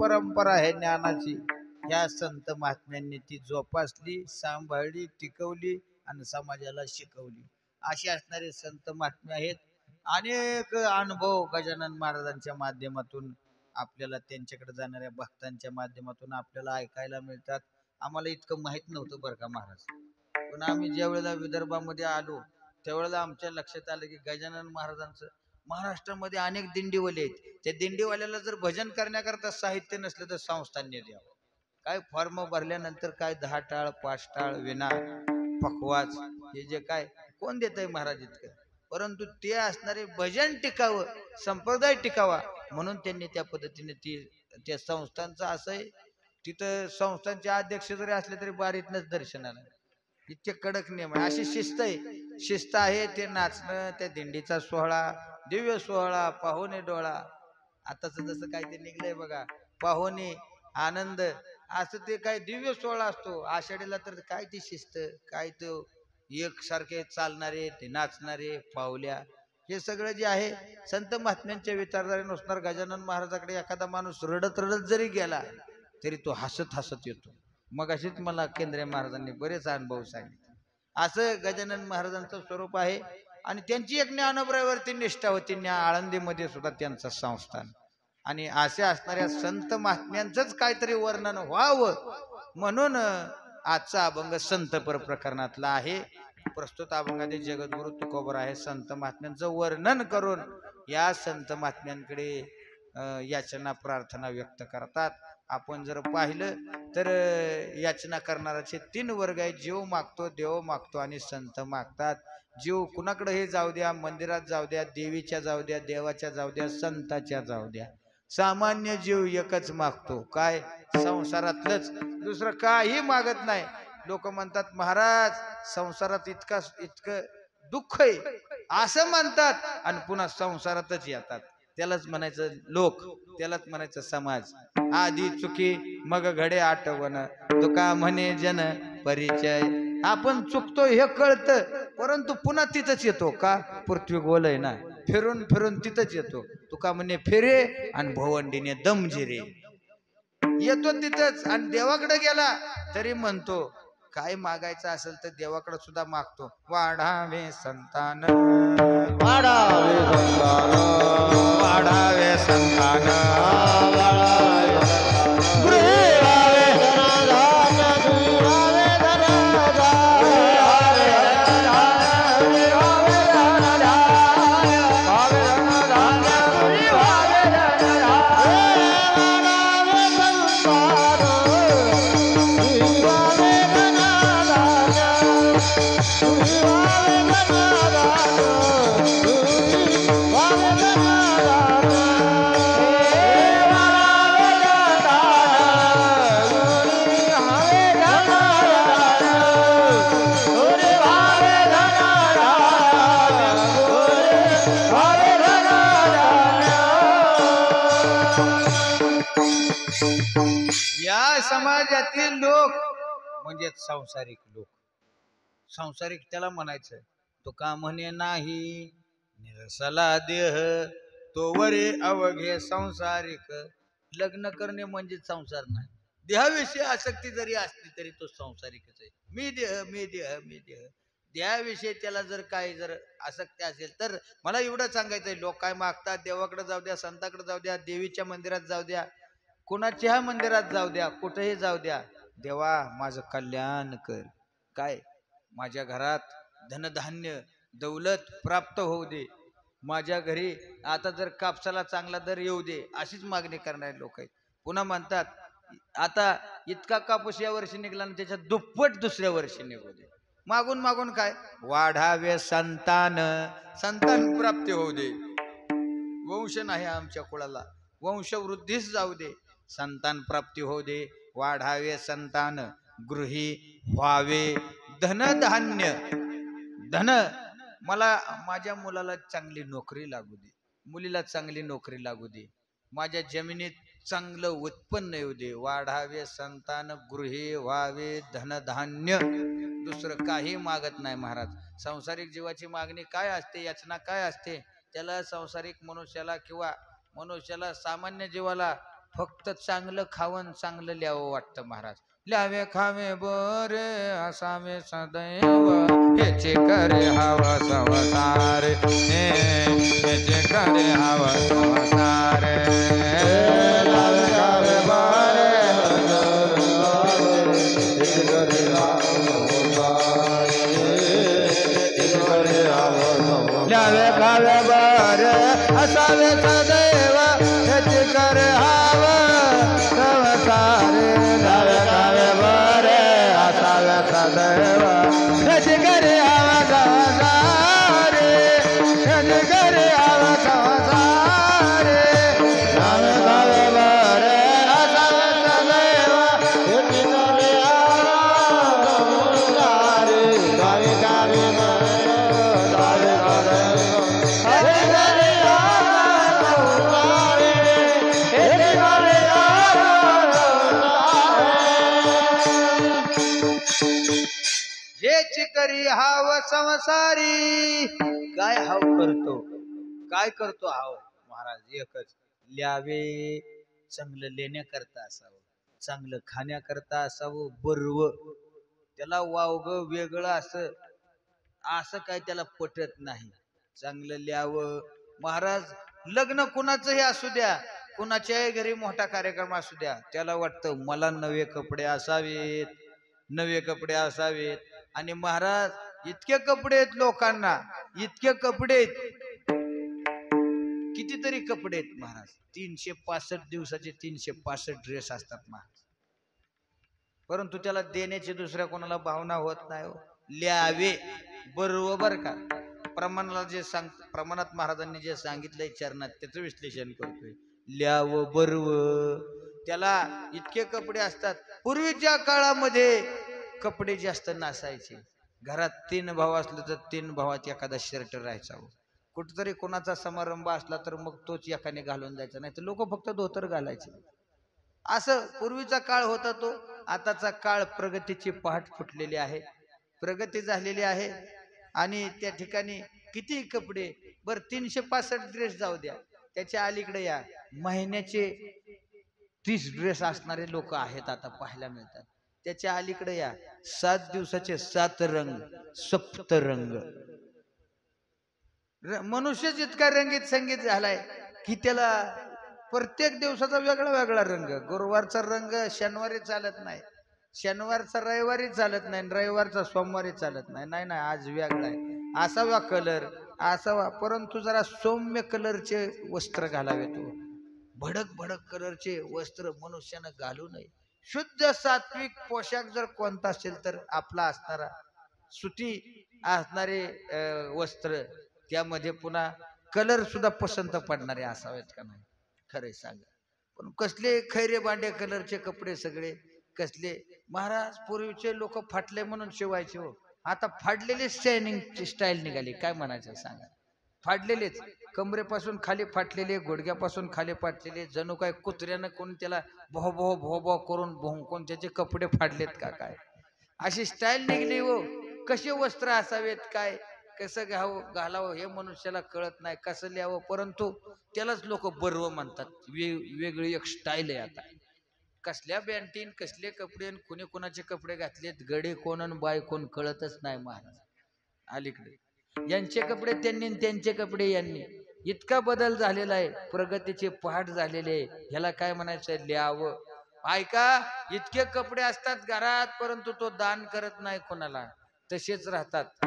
परंपरा आहे ज्ञानाची, ह्या संत महात्म्यांनी ती जोपासली, सांभाळली, टिकवली आणि समाजाला शिकवली. असे असणारे संत महात्मे आहेत. अनेक अनुभव गजानन महाराजांच्या माध्यमातून आपल्याला, त्यांच्याकडे जाणाऱ्या भक्तांच्या माध्यमातून आपल्याला ऐकायला मिळतात. आम्हाला इतकं माहित नव्हतं बरं का महाराज, पण आम्ही ज्या वेळेला विदर्भामध्ये आलो त्यावेळेला आमच्या लक्षात आलं की गजानन महाराजांचं महाराष्ट्रामध्ये अनेक दिंडीवाले आहेत. त्या दिंडीवाल्याला जर भजन करण्याकरता साहित्य नसलं तर संस्थांनी द्यावं. काय फॉर्म भरल्यानंतर काय 10 टाळ 5 टाळ विना पखवाज हे जे काय कोण देत आहे महाराज इतकं, परंतु ते असणारे भजन टिकावं, संप्रदाय टिकावा म्हणून त्यांनी त्या पद्धतीने त्या संस्थांचं असं आहे. तिथं संस्थांचे अध्यक्ष जरी असले तरी बारीतनच दर्शनाला, इतके कडक नियम आहे. अशी शिस्त आहे, शिस्त आहे. ते नाचणं, त्या दिंडीचा सोहळा, दिव्य सोहळा, पाहुणे डोळा. आताच जसं काय ते निघलंय बघा, पाहुणे आनंद, असं ते काय दिव्य सोहळा असतो. आषाढीला तर काय ती शिस्त, काय तो एकसारखे चालणारे, ते नाचणारे, पावल्या, हे सगळं जे आहे संत महात्म्यांच्या विचारधारेनुसार. गजानन महाराजाकडे एखादा माणूस रडत रडत जरी गेला तरी तो हसत हसत येतो. मग अशीच मला केंद्रीय महाराजांनी बरेच अनुभव सांगितले. असं गजानन महाराजांचं स्वरूप आहे. आणि त्यांची एक ज्ञानोबरावरती निष्ठा होती. आळंदीमध्ये सुद्धा त्यांचं संस्थान. आणि असे असणाऱ्या संत महात्म्यांचंच काहीतरी वर्णन व्हावं म्हणून आजचा अभंग संतपर प्रकरणातला आहे. प्रस्तुत अभंगाचे जगद्गुरु तुकोबराय आहे संत महात्म्यांचं वर्णन करून या संत महात्म्यांकडे याचना प्रार्थना व्यक्त करतात. आपण जर पाहिलं तर याचना करणाऱ्याचे 3 वर्ग आहेत. जीव मागतो, देव मागतो आणि संत मागतात. जीव कुणाकडे हे जाऊ द्या, मंदिरात जाऊ द्या, देवीच्या जाऊ द्या, देवाच्या जाऊ द्या, संताच्या जाऊ द्या. सामान्य जीव एकच मागतो, काय? संसारातलंच, दुसरं काही मागत नाही. लोक म्हणतात महाराज संसारात इतकं दुःख आहे असं म्हणतात आणि पुन्हा संसारातच येतात. त्यालाच म्हणायचं लोक, त्यालाच म्हणायचं समाज. आधी चुकी मग घडे आठवण, तुका म्हणे जन परिचय. आपण चुकतो हे कळतं, परंतु पुन्हा तिथंच येतो. का? पृथ्वी गोल आहे ना, फिरून फिरून तिथंच येतो. तुका म्हणे फिरे आणि भवंडीने दमजिरे, येतो तिथंच. आणि देवाकडे गेला तरी म्हणतो काय मागायचं असेल तर देवाकडे सुद्धा मागतो. वाढावे संतान, वाढावे संतान, वाढावे संतान, समाजातील लोक म्हणजे सांसारिक लोक. सांसारिक त्याला म्हणायचं. तुका म्हणे नाही निरसला देह तोवरे अवघे संसारिक. लग्न करणे म्हणजे संसार नाही. देहाविषयी आसक्ती जरी असली तरी तो संसारिकच आहे. मी देह, मी देह, मी देह. देहाविषयी त्याला जर काय जर आसक्ती असेल तर मला एवढं सांगायचंय. लोक काय मागतात, देवाकडे जाऊ द्या, संताकडे जाऊ द्या, देवीच्या मंदिरात जाऊ द्या, कुणाच्या मंदिरात जाऊ द्या, कुठेही जाऊ द्या, देवा माझं कल्याण कर. काय? माझ्या घरात धनधान्य दौलत प्राप्त होऊ दे, माझ्या घरी आता जर कापसाला चांगला दर येऊ दे, अशीच मागणी करणारे लोक आहेत. पुन्हा म्हणतात आता इतका कापूस या वर्षी निघाला आणि त्याच्या दुप्पट दुसऱ्या वर्षी निघू दे. मागून मागून काय? वाढावे संतान, संतान प्राप्ती होऊ दे. वंश नाही आमच्या कुळाला, वंशवृद्धीच जाऊ दे, संतान प्राप्ती होऊ दे. वाढावे संतान, गृही व्हावे धनधान्य. धन, मला माझ्या मुलाला चांगली नोकरी लागू दे, मुलीला चांगली नोकरी लागू दे, माझ्या जमिनीत चांगलं उत्पन्न येऊ दे. वाढावे संतान, गृही व्हावे धनधान्य. दुसरं काही मागत नाही महाराज. सांसारिक जीवाची मागणी काय असते, याचना काय असते, त्याला सांसारिक मनुष्याला किंवा मनुष्याला सामान्य जीवाला फक्त चांगलं खावं चांगलं ल्यावं वाटतं महाराज. ल्यावे खावे बरे असावे सदैव हेचे करे हवा संसार हेचे करे हवा संसार. ल्यावे खावे बरे ल्यावे खावे बरे असावे सदैव हेचे करे हवा संसार. ल्यावे खावे बरे असावे सदैव हेचे करे हवा संसार हेचे करे हवा संसार. ल्यावे खावे बरे असावे सदैव हेचे करे हवा संसार. ल्यावे खावे बरे हेच करी हाव संसारी. काय हाव करतो, काय करतो हाव महाराज एकच. ल्यावे चांगलं लेण्याकरता असावं, चांगलं खाण्याकरता असावं. बर्व त्याला वावग वेगळं असं काय त्याला पटत नाही. चांगलं ल्यावं महाराज. लग्न कुणाचंही असू द्या, कुणाच्याही घरी मोठा कार्यक्रम असू द्या, त्याला वाटतं मला नवे कपडे असावेत, नवे कपडे असावेत. आणि महाराज इतके कपडे आहेत लोकांना, इतके कपडे आहेत, कितीतरी कपडे आहेत महाराज. 365 दिवसाचे 365 ड्रेस असतात महाराज. परंतु त्याला देण्याची दुसऱ्या कोणाला भावना होत नाही हो. ल्यावे बरोबर का प्रमाणाला जे प्रमाणात महाराजांनी जे सांगितलंय चरणात त्याचं विश्लेषण करतोय. ल्याव बर्व त्याला इतके कपडे असतात. पूर्वीच्या काळामध्ये कपडे जास्त नसायचे. घरात 3 भाव असले तर 3 भावात एखादा शर्ट राहायचा. कुठतरी कोणाचा समारंभ असला तर मग तोच एकाने घालून जायचा, नाही तर लोक फक्त धोतर घालायचे. असं पूर्वीचा काळ होता तो. आताचा काळ प्रगतीची पहाट फुटलेली आहे, प्रगती झालेली आहे. आणि त्या ठिकाणी किती कपडे बर 365 ड्रेस जाऊ द्या, त्याच्या अलीकडे या महिन्याचे 30 ड्रेस असणारे लोक आहेत आता पाहायला मिळतात. त्याच्या अलीकडे या 7 दिवसाचे 7 रंग, सप्तरंग. मनुष्य जितका रंगीत संगीत झालाय की त्याला प्रत्येक दिवसाचा वेगळा वेगळा रंग. गुरुवारचा रंग शनिवारी चालत नाही, शनिवारचा रविवारी चालत नाही, रविवारचा सोमवारी चालत नाही. नाही नाही आज वेगळा आहे, असावा कलर असावा. परंतु जरा सौम्य कलरचे वस्त्र घालावे. तो भडक भडक कलरचे वस्त्र मनुष्यानं घालू नये. शुद्ध सात्विक पोशाख जर कोणता असेल तर आपला असणारा सुती असणारे वस्त्र, त्यामध्ये पुन्हा कलर सुद्धा पसंत पडणारे असावेत का नाही खरे सांगा. पण कसले खैरे बांडे कलरचे कपडे सगळे कसले महाराज. पूर्वीचे लोक फाटले म्हणून शिवायचे हो, आता फाडलेले शायनिंगची स्टाईल निघाली. काय म्हणायचं सांगा. फाडलेलेच कमरेपासून खाली फाटलेले, गुडघ्यापासून खाली फाटलेले, जणू काय कुत्र्यानं कोण त्याला भो भो भो भो करून भोंकून त्याचे कपडे फाडलेत का काय, अशी स्टाईल निघली हो. कसे वस्त्र असावेत, काय कसं घालावं हे मनुष्याला कळत नाही, कसं लिहावं. परंतु त्यालाच लोक बर्व म्हणतात. वेगळी एक स्टाईल आहे आता. कसल्या बँटीन कसले कपडे, कोणी कोणाचे कपडे घातलेत, गडे कोण बाय कोण कळतच नाही महाराज. अलीकडे यांचे कपडे त्यांनी, त्यांचे कपडे यांनी, इतका बदल झालेला आहे. प्रगतीचे पहाट झालेले आहे. ह्याला काय म्हणायचं, ल्यावं. ऐका, इतके कपडे असतात घरात परंतु तो दान करत नाही कोणाला, तसेच राहतात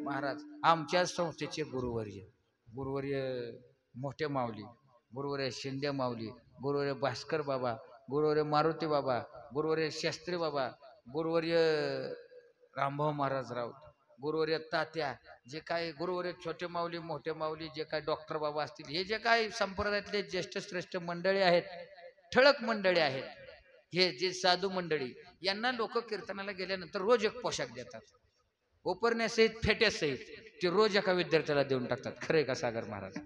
महाराज. आमच्या संस्थेचे गुरुवर्य मोठे माऊली, गुरुवर्य शिंदे माऊली, गुरुवर्य भास्कर बाबा, गुरुवर्य मारुती बाबा, गुरुवर्य शास्त्री बाबा, गुरुवर्य रामभाऊ महाराज राऊत, गुरुवर्य तात्या, जे काय गुरुवर्य छोटे माऊली मोठे माऊली, जे काय डॉक्टर बाबा असतील, हे जे काय संप्रदायातले ज्येष्ठ श्रेष्ठ मंडळी आहेत, ठळक मंडळी आहेत, हे जे साधू मंडळी, यांना लोक कीर्तनाला गेल्यानंतर रोज एक पोशाख देतात. उपरण्यासहित फेट्यासहित ते रोज एका विद्यार्थ्याला देऊन टाकतात. खरे का सागर महाराज,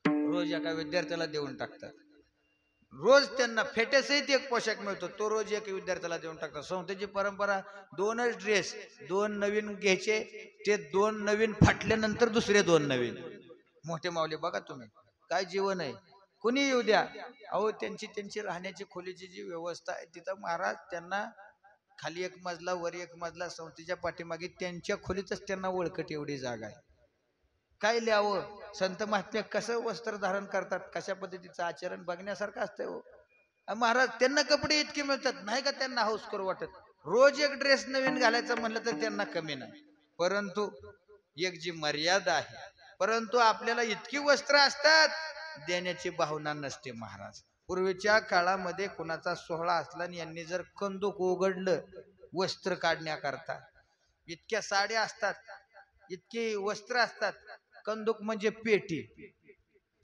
रोज एका विद्यार्थ्याला देऊन टाकतात. रोज त्यांना फेट्यासहित एक पोशाख मिळतो, तो रोज एक विद्यार्थ्याला देऊन टाकतात. संस्थेची परंपरा 2च ड्रेस, 2 नवीन घ्यायचे, ते 2 नवीन फाटल्यानंतर दुसरे 2 नवीन. मोठे माऊली बघा तुम्ही काय जीवन आहे. कुणी येऊ द्या, अहो त्यांची राहण्याची खोलीची जी व्यवस्था आहे तिथं महाराज त्यांना खाली एक मजला वर एक मजला, संस्थेच्या पाठीमागे त्यांच्या खोलीतच त्यांना ओळखट एवढी जागा आहे. काय लिहावं, संत महात्मे कसं वस्त्र धारण करतात, कशा पद्धतीचं आचरण बघण्यासारखं असतंय हो. महाराज त्यांना कपडे इतके मिळतात नाही का त्यांना हौस करू वाटत, रोज एक ड्रेस नवीन घालायचं म्हणलं तर त्यांना कमी नाही. परंतु एक जी मर्यादा आहे, परंतु आपल्याला इतकी वस्त्र असतात देण्याची भावना नसते महाराज. पूर्वीच्या काळामध्ये कुणाचा सोहळा असला आणि यांनी जर कंदूक उघडलं वस्त्र काढण्याकरता, इतक्या साड्या असतात, इतकी वस्त्र असतात. कंदूक म्हणजे पेटी,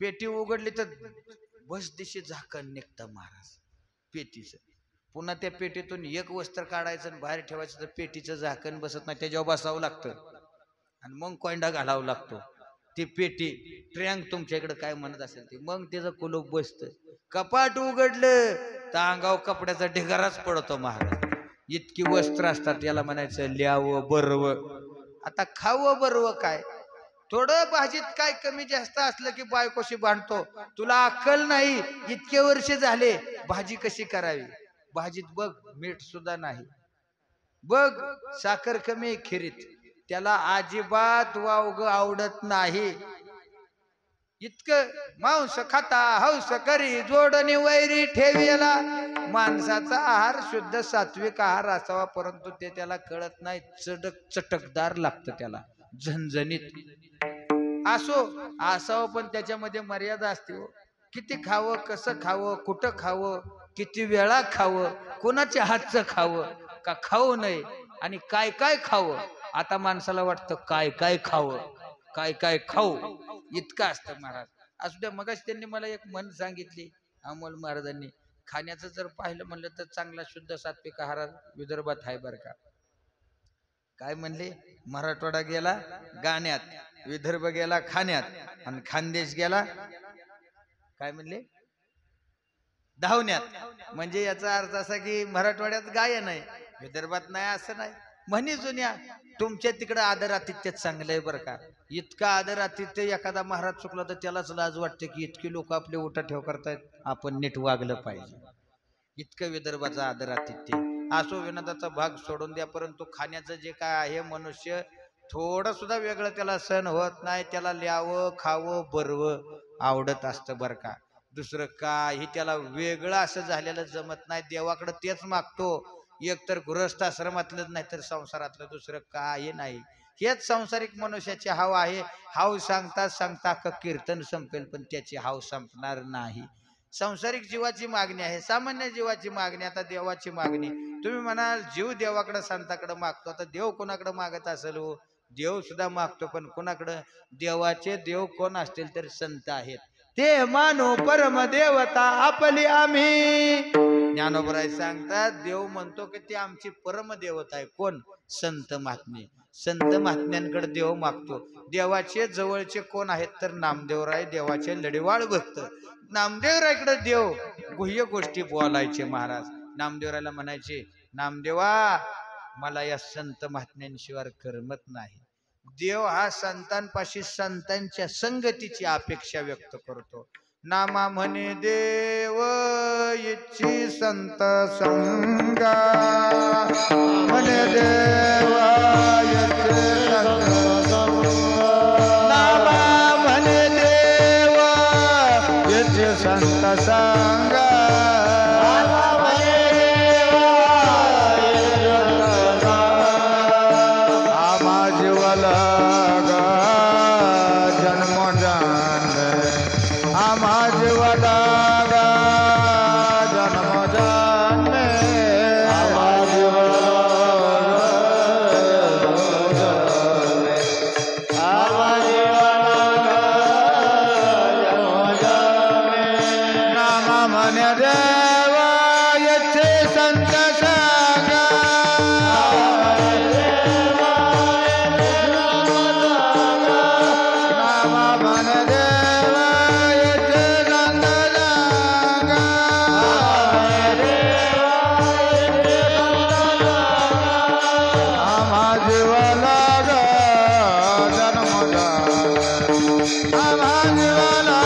पेटी उघडली तर बस दिशे झाकण निघतं महाराज पेटीचं. पुन्हा त्या पेटीतून एक वस्त्र काढायचं आणि बाहेर ठेवायचं तर पेटीचं झाकण बसत नाही, त्याच्यावर बसावं लागतं आणि मग कोंडा घालावा लागतो. ती पेटी ट्रँक तुमच्या इकडे काय म्हणत असेल ते, मग त्याचं कुलूप बसतं. कपाट उघडलं तर अंगावर कपड्याचा ढिगाराच पडतो महाराज. इतकी वस्त्र असतात, याला म्हणायचं ल्यावं बरवं. आता खावं बरवं काय, थोडं भाजीत काय कमी जास्त असलं की बायकोशी भांडतो. तुला अक्कल नाही, इतके वर्ष झाले भाजी कशी करावी, भाजीत बघ मीठ सुद्धा नाही, बघ साखर कमी खिरीत, त्याला अजिबात वावग आवडत नाही. इतकं मांस खाता हौस करी जोडणी वैरी ठेवीला. माणसाचा आहार शुद्ध सात्विक आहार असावा, परंतु ते त्याला कळत नाही. चटकदार लागतं त्याला, झणझणीत असो असावं, पण त्याच्यामध्ये मर्यादा असते हो. किती खावं, कसं खावं, कुठं खावं, किती वेळा खावं, कोणाच्या हातचं खावं का खाऊ नये, आणि काय काय खावं. आता माणसाला वाटतं काय काय खावं, काय काय खाऊ, इतकं असतं महाराज. असू द्या. मगाच त्यांनी मला एक म्हण सांगितली अमोल महाराजांनी, खाण्याचं जर पाहिलं म्हणलं तर चांगला शुद्ध सात्विक आहार विदर्भात आहे बरं का. काय म्हणले, मराठवाडा गेला गाण्यात, विदर्भ गेला खाण्यात, आणि खानदेश गेला काय म्हणले धावण्यात. म्हणजे याचा अर्थ असा की मराठवाड्यात गायन आहे, विदर्भात नाही असं नाही. म्हणी जुन्या. तुमच्या तिकडं आदर आतिथ्य चांगलं आहे बरं का. इतका आदर आतिथ्य, एखादा महाराज चुकला तर त्यालाच लाज वाटते की इतकी लोक आपले उठा ठेव करतायत, आपण नीट वागलं पाहिजे. इतकं विदर्भाचा आदर आतिथ्य. असो, विनोदाचा भाग सोडून द्या, परंतु खाण्याचं जे काय आहे, मनुष्य थोडं सुद्धा वेगळं त्याला सण होत नाही. त्याला ल्यावं खावं बरवं आवडत असतं बरं का. दुसरं काही त्याला वेगळं असं झालेलं जमत नाही. देवाकडं तेच मागतो, एक तर गृहस्थाश्रमातलं नाही तर संसारातलं, दुसरं काही नाही. हेच सांसारिक मनुष्याची हाव आहे. हाव सांगता सांगता कीर्तन संपेल, पण त्याची हाव संपणार नाही. सांसारिक जीवाची मागणी आहे, सामान्य जीवाची मागणी. आता देवाची मागणी, तुम्ही म्हणाल जीव देवाकडे संताकडे मागतो, आता देव कोणाकडे मागत असेल हो? देव सुद्धा मागतो, पण कोणाकडं? देवाचे देव कोण असतील तर संत आहेत, ते मानो परम देवता आपली आम्ही. ज्ञानोबराय सांगतात, देव म्हणतो की ते आमची परम देवता आहे. कोण? संत महात्मे. संत महात्म्यांकडे देव मागतो. देवाचे जवळचे कोण आहेत तर नामदेवराय, देवाचे लढेवाळ भक्त. नामदेवरायकडे देव गुह्य गोष्टी बोलायचे महाराज. नामदेवरायला म्हणायचे, नामदेवा मला या संत महात्म्यांशिवाय करमत नाही. देव हा संतांपाशी संतांच्या संगतीची अपेक्षा व्यक्त करतो. नामा म्हणे देव इच्छी संत संगा, म्हणे देवा इच्छी संत नामा म्हणे देवा इच्छी संत संगा. आम्हा जीवाला जन्म जाण, आम्हा जीवाला जन्म जाण, आम्हा जीवाला आम्हा जीवाला जन्म जाण. नामा म्हणे देवा येथे संत सांगा, नामा म्हणे देवा येथे संत सांगा, आम्हा जीवाला जन्म जाण, आम्हा जीवाला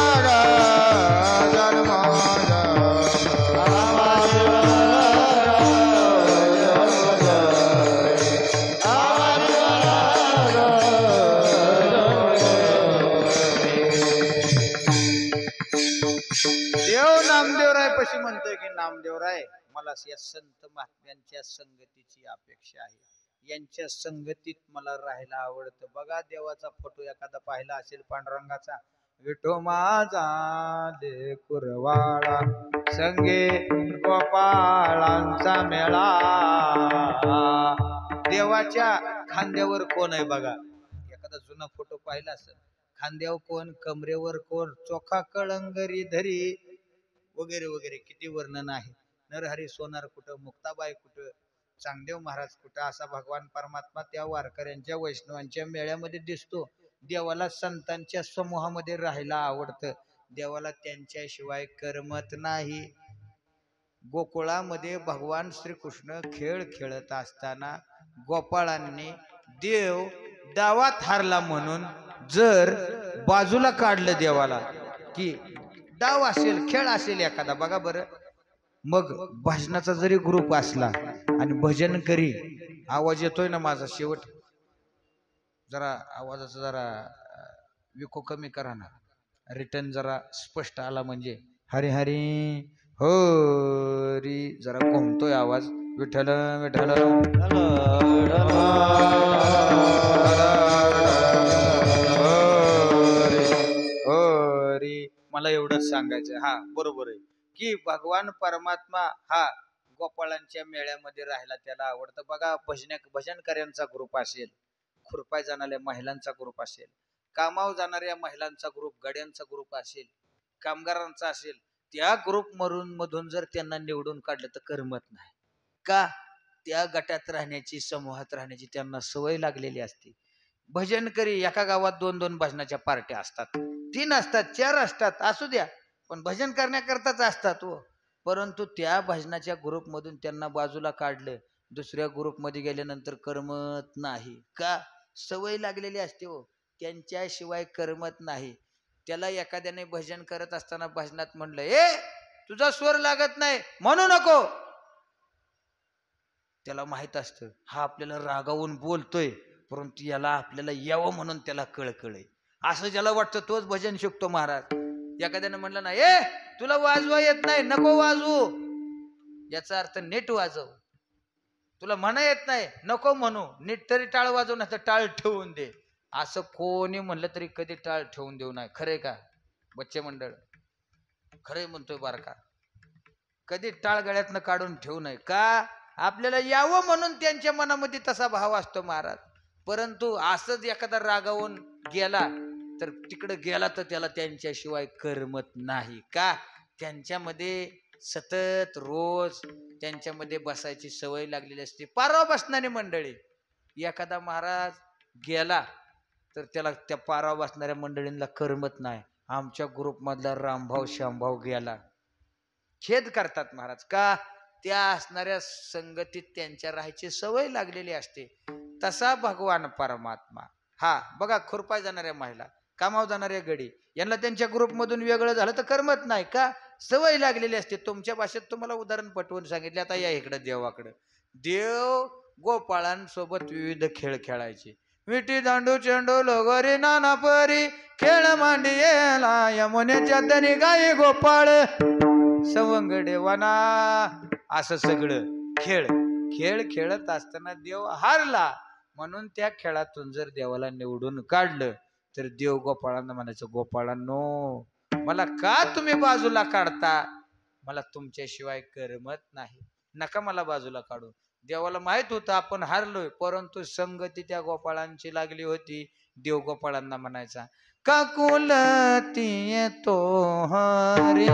देव नामदेवराय पशी म्हणतोय की नामदेवराय मला या संत महात्म्यांच्या संगतीची अपेक्षा आहे, यांच्या संगतीत मला राहायला आवडतं. बघा देवाचा फोटो एखादा पाहिला असेल पांडुरंगाचा, विठो माझा लेकुरवाळा संगे गोपाळांचा मेळा. देवाच्या खांद्यावर कोण आहे बघा, एखादा जुना फोटो पाहिला असेल, खांद्यावर कोण, कमरेवर कोण, चोखा कळंगरी धरी वगैरे वगैरे किती वर्णन आहे. नरहरी सोनार कुठं, मुक्ताबाई कुठं, चांगदेव महाराज कुठं, असा भगवान परमात्मा त्या वारकऱ्यांच्या वैष्णवांच्या मेळ्यामध्ये दिसतो. देवाला संतांच्या समूहामध्ये राहायला आवडतं, देवाला त्यांच्याशिवाय करमत नाही. गोकुळामध्ये भगवान श्रीकृष्ण खेळ खेळत असताना गोपाळांनी देव डावात हारला म्हणून जर बाजूला काढलं देवाला, की डाव असेल खेळ असेल एखादा, बघा बरं, मग भजनाचा जरी ग्रुप असला आणि भजन करी, आवाज येतोय ना माझा, शेवट जरा आवाजाचा जरा विको कमी करा ना, रिटर्न जरा स्पष्ट आला म्हणजे. हरी हरी हरी, जरा घुमतोय आवाज, विठ्ठल विठ्ठल हरी. मला एवढंच सांगायचं. हा बरोबर आहे की भगवान परमात्मा हा गोपाळांच्या मेळ्यामध्ये राहायला त्याला आवडतं. बघा भजनकऱ्यांचा ग्रुप असेल, खुरपाय जाणाऱ्या महिलांचा ग्रुप असेल, कामावर जाणाऱ्या महिलांचा ग्रुप, गड्यांचा ग्रुप असेल, कामगारांचा असेल, त्या ग्रुप मधून जर त्यांना निवडून काढलं तर करमत नाही. का? त्या गटात राहण्याची, समूहात राहण्याची त्यांना सवय लागलेली असते. भजनकरी एका गावात 2-2 भजनाच्या पार्ट्या असतात, 3 असतात, 4 असतात, असू द्या, पण भजन करण्याकरताच असतात हो. परंतु त्या भजनाच्या ग्रुपमधून त्यांना बाजूला काढलं, दुसऱ्या ग्रुपमध्ये गेल्यानंतर करमत नाही. का? सवय लागलेली असते हो, त्यांच्याशिवाय करमत नाही. त्याला एखाद्याने भजन करत असताना भजनात म्हणलं, ए तुझा स्वर लागत नाही म्हणू नको, त्याला माहित असतं हा आपल्याला रागावून बोलतोय, परंतु याला आपल्याला यावं म्हणून त्याला कळकळ आहे, असं ज्याला वाटतं तोच भजन शिकतो महाराज. एखाद्याने म्हणलं ना, ए तुला वाजवा येत नाही नको वाजवू, याचा अर्थ नीट वाजव. तुला म्हणा येत नाही नको म्हणू, नीट तरी टाळ वाजव, नाही तर टाळ ठेवून दे. असं कोणी म्हणलं तरी कधी टाळ ठेवून देऊ नये. खरे का बच्चे मंडळ? खरे म्हणतोय बार का, कधी टाळ गळ्यातनं काढून ठेवू नये. का? आपल्याला यावं म्हणून त्यांच्या मनामध्ये तसा भाव असतो महाराज. परंतु असंच एखादा रागावून गेला तर तिकडे गेला तर त्याला त्यांच्याशिवाय करमत नाही. का? त्यांच्यामध्ये सतत रोज त्यांच्यामध्ये बसायची सवय लागलेली असते. पाराव बसणारी मंडळी, एखादा महाराज गेला तर त्याला त्या पाराव बसणाऱ्या मंडळींना करमत नाही. आमच्या ग्रुपमधला रामभाऊ श्यामभाऊ गेला, खेद करतात महाराज. का? त्या असणाऱ्या संगतीत त्यांच्या राहायची सवय लागलेली असते. तसा भगवान परमात्मा हा बघा, खुरपाय जाणाऱ्या महिला, कामावर जाणाऱ्या गडी, यांना त्यांच्या ग्रुपमधून वेगळं झालं तर करमत नाही. का? सवय लागलेली असते. तुमच्या भाषेत तुम्हाला उदाहरण पटवून सांगितले. आता या इकडं देवाकडं, देव गोपाळांसोबत विविध खेळ खेळायचे. विटी दांडू चेंडू लगोरी नाना परी, खेळ मांडियेला यमुनेच्या तरी गाई गोपाळ सवंगडे वना, असं सगळं खेळ खेळ खेळत असताना देव हारला म्हणून त्या खेळातून जर देवाला निवडून काढलं तर देव गोपाळांना म्हणायचं, गोपाळांनो मला का तुम्ही बाजूला काढता, मला तुमच्याशिवाय करमत नाही, नका मला बाजूला काढू. देवाला माहित होतं आपण हारलोय, परंतु संगती त्या गोपाळांची लागली होती. देव गोपाळांना म्हणायचा, काकुलती तो हरे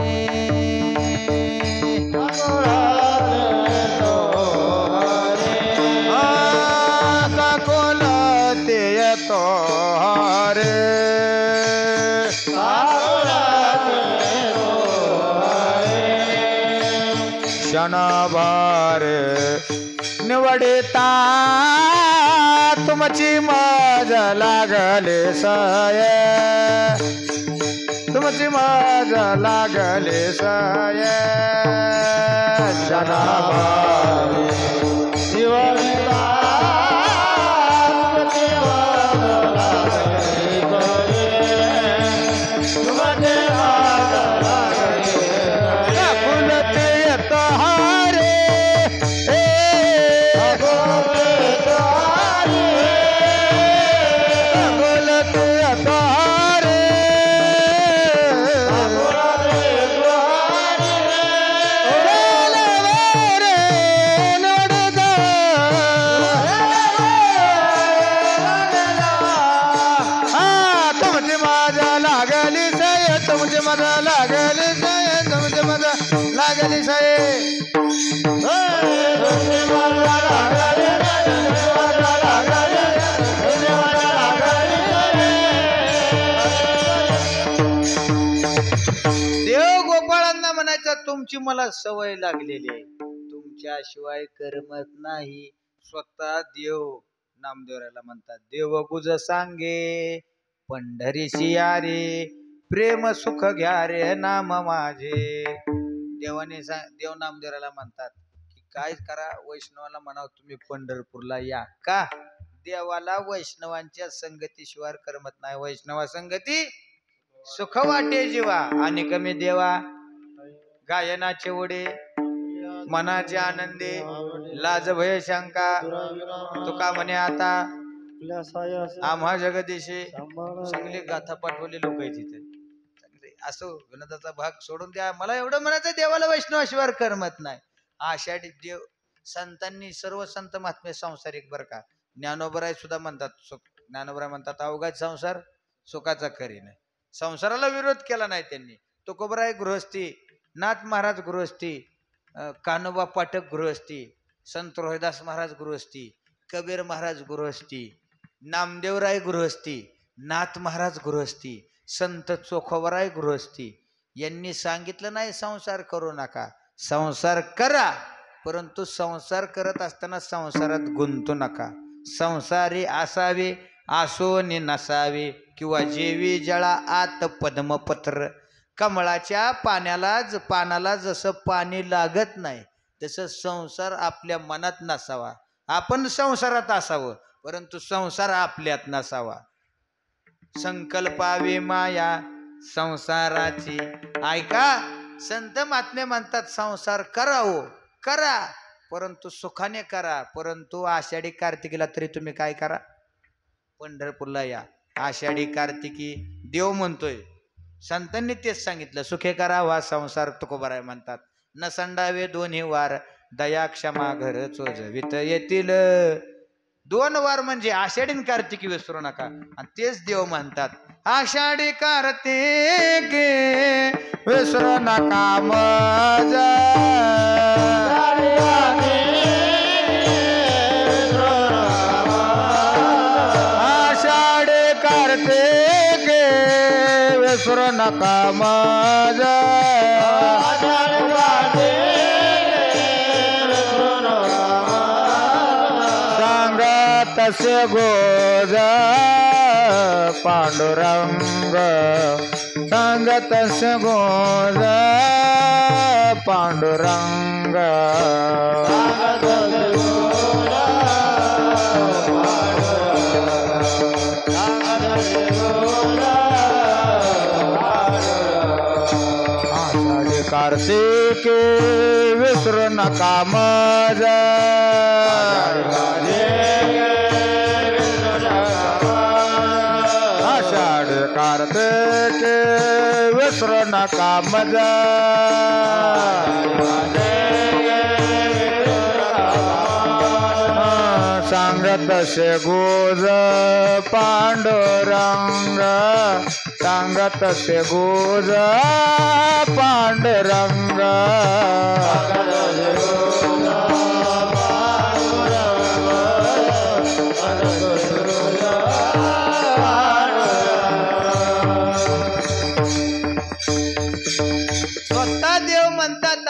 काकुलती तो हरे क्षणभर निवडता तुमची मज लागले सय, तुमची मज लागले सय, क्षणभर निवडता तुमची मज लागले सय, तुमची मज लागले लागली साये धमधमाला लागली साये देव गोपाळांना म्हणायचा तुमची मला सवय लागलेली आहे, तुमच्याशिवाय करमत नाही. स्वतः देव नामदेवराला म्हणतात देव गुज सांगे पंढरीशी यारे प्रेम सुख घ्या रे नाम माझे. देव नामदेवराला म्हणतात की काय करा, वैष्णवाला म्हणाव तुम्ही पंढरपूरला या. का? देवाला वैष्णवांच्या संगतीशिवाय करमत नाही. वैष्णवा संगती सुख वाटे जीवा आणि कमी देवा. गायनाचे ओढे मनाचे आनंदे लाज भय शंका तुका म्हणे आता आम्हा जगदीशी. चांगली गाथा पाठवले लोक आहे तिथे चांगले. असो विनोदाचा भाग सोडून द्या. मला एवढं म्हणायचं देवाला वैष्णवाशिवाय करमत नाही. आषाढी देव संतांनी सर्व संत महात्मे संसारिक बर का. ज्ञानोबराय सुद्धा म्हणतात, ज्ञानोबराय म्हणतात अवघात संसार सुखाचा करी नाही. संसाराला विरोध केला नाही त्यांनी. तुकोबराय गृहस्थी, नाथ महाराज गृहस्थी, कान्होबा पाठक गृहस्थी, संत रोहिदास महाराज गृहस्थी, कबीर महाराज गृहस्थी, नामदेवराय गृहस्थी, नाथ महाराज गृहस्थी, संत चोखोबराय गृहस्थी. यांनी सांगितलं नाही संसार करू नका, संसार करा, परंतु संसार करत असताना संसारात गुंतू नका. संसारी असावे आसो नि नसावे किंवा जेवी जळा आत पद्मपत्र. कमळाच्या पानाला जसं पाणी लागत नाही तसं संसार आपल्या मनात नसावा. आपण संसारात असावं परंतु संसार आपल्यात नसावा. संकल्पावे माया संसाराची. ऐका, संत महात्मे म्हणतात संसार करावो, करा परंतु सुखाने करा. परंतु आषाढी कार्तिकीला तरी तुम्ही काय करा, पंढरपूरला या. आषाढी कार्तिकी देव म्हणतोय, संतांनी तेच सांगितलं, सुखे करावा संसार तुकोबराय म्हणतात. न संडावे दोन्ही वार दया क्षमा घर चोजवित येतील. 2 वार म्हणजे आषाढी आणि कार्तिकी विसरू नका. आणि तेच देव म्हणतात आषाढी कार्तिकी विसरू नका माझा. आषाढी कार्तिकी विसरू नका माझा. तसे गोज पांडुरंग सांगत तसे गोज पांडुरंग. आषाढी कार्तिकी विसरू नका माझा. कार्तिकी विसरू नका माझा. सांगत से गोज पांडुरंग सांगत से गोज पांडुरंग.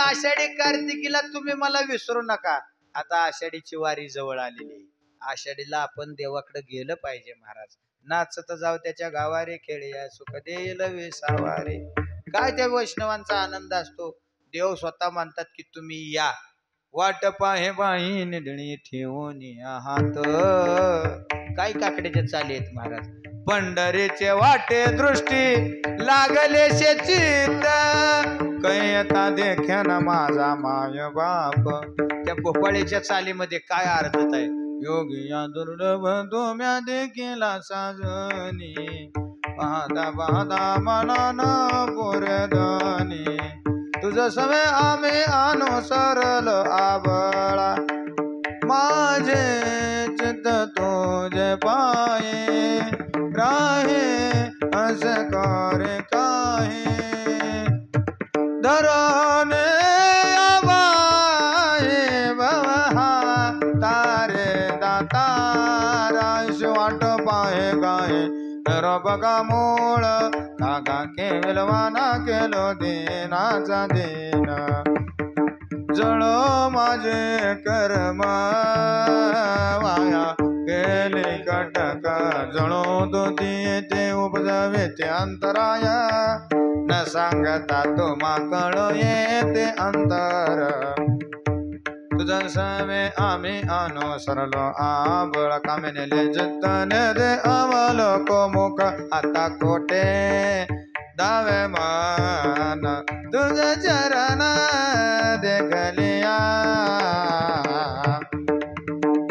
आषाढी कार्तिकीला तुम्ही मला विसरू नका. आता आषाढीची वारी जवळ आलेली. आषाढीला आपण देवाकडे गेलं पाहिजे. महाराज नाचत जाऊ त्याच्या गावारे खेळया सुख देईल विसावारे. काय त्या वैष्णवांचा आनंद असतो. देव स्वतः म्हणतात की तुम्ही या. वाट पाहे बाई निडणी ठेवून आहात. काय काकड्याचे चाले आहेत महाराज. पंढरीचे वाटे दृष्टी लागले शे चित्त कैता देख्यान माझा माय बाप. त्या भोपाळीच्या चालीमध्ये काय अर्थ आहे. योगिया दुर्लभ तुम्या देखीला साजनी पाहता पाहता मनान पुरधनी. तुझ सवे आम्ही आणू सरल आवळा माझे चित्त तुझे पाये राहे अस करे काहे. धरोने आबाई बवहा तारे दातारा वाट पाहे गाये बघा मूळ कागा केलवाना केलो देनाचा देन जळो माझे कर्म वाया गेले कटक जळो दोती ते उपजवे ते अंतराय न सांगता तुम्हा कळो येते अंतर तुझं सवे आम्ही अनुसरलो आबळ कामेनेले जतने दे आम्हाला कोमुख आता कोटे दावे मान तुझं चरण देखलिया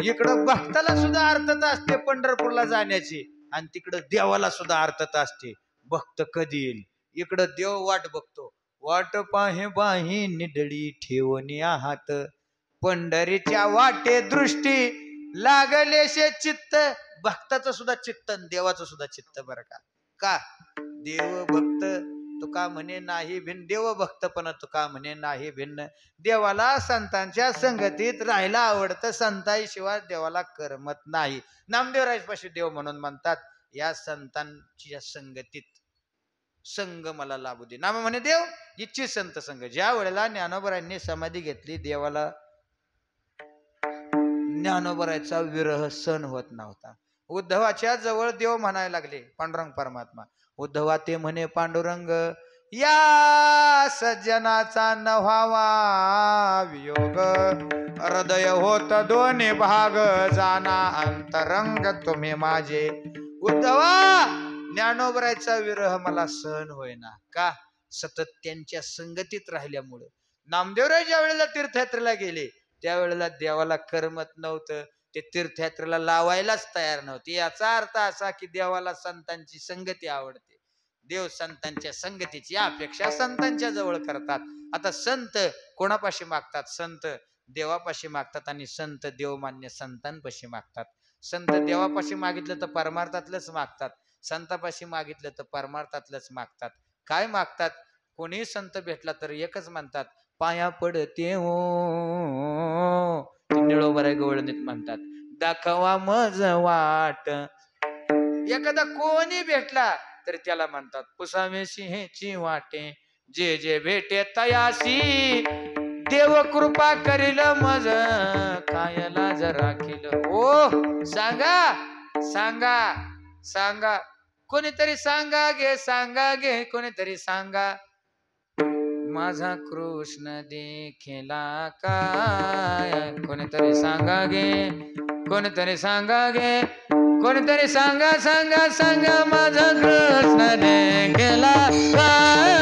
इकडं भक्ताला सुद्धा अर्थता असते पंढरपूरला जाण्याची आणि तिकडं देवाला सुद्धा अर्थता असते भक्त कधी येईल इकडं देव वाट बघतो वाट पाहे बाही निडळी ठेवणी आहात पंढरीच्या वाटे दृष्टी लागलेशे चित्त भक्ताचं सुद्धा चित्त आणि देवाचं सुद्धा चित्त बरं का देव भक्त तुका म्हणे नाही भिन्न देव भक्त पण तुका म्हणे नाही भिन्न देवाला संतांच्या संगतीत राहायला आवडतं संतांशिवाय देवाला करमत नाही नामदेवराजपाशी देव म्हणून म्हणतात या संतांच्या संगतीत संग मला लाभू दे नाम म्हणे देव इच्छित संत संग ज्या वेळेला ज्ञानोबरांनी समाधी घेतली देवाला ज्ञानोबराचा विरह सण होत नव्हता उद्धवाच्या जवळ देव म्हणायला लागले पांडुरंग परमात्मा उद्धवा ते म्हणे पांडुरंग या सज्जनाचा न व्हावा वियोग हृदय होत दोन्ही भाग जाना अंतरंग तुम्ही माझे उद्धवा ज्ञानोबराचा विरह मला सहन होईना का सतत त्यांच्या संगतीत राहिल्यामुळे नामदेवराय ज्या वेळेला तीर्थयात्रेला गेले त्यावेळेला देवाला करमत नव्हतं ते तीर्थयात्रेला लावायलाच तयार नव्हते याचा अर्थ असा की देवाला संतांची संगती आवडते देव संतांच्या संगतीची अपेक्षा संतांच्या जवळ करतात आता संत कोणापाशी मागतात संत देवापाशी मागतात आणि संत देवमान्य संतांपाशी मागतात संत देवापाशी मागितलं तर परमार्थातलंच मागतात संतापाशी मागितलं तर परमार्थातलंच मागतात काय मागतात कोणी संत भेटला तर एकच म्हणतात पाया पडते हो निळोबराय गवळणीत म्हणतात दाखवा मज वाट एखादा कोणी भेटला तर त्याला म्हणतात पुसावे सिंहेची वाटे जे जे भेटे तयासी देव कृपा करील मज कायला जरा केलं ओ सांगा सांगा सांगा कोणीतरी सांगा गे कोणीतरी सांगा माझा कृष्ण देखिला काय कोणीतरी सांगा गे कोणीतरी सांगा गे कोणीतरी सांगा सांगा सांगा माझा कृष्ण देखिला काय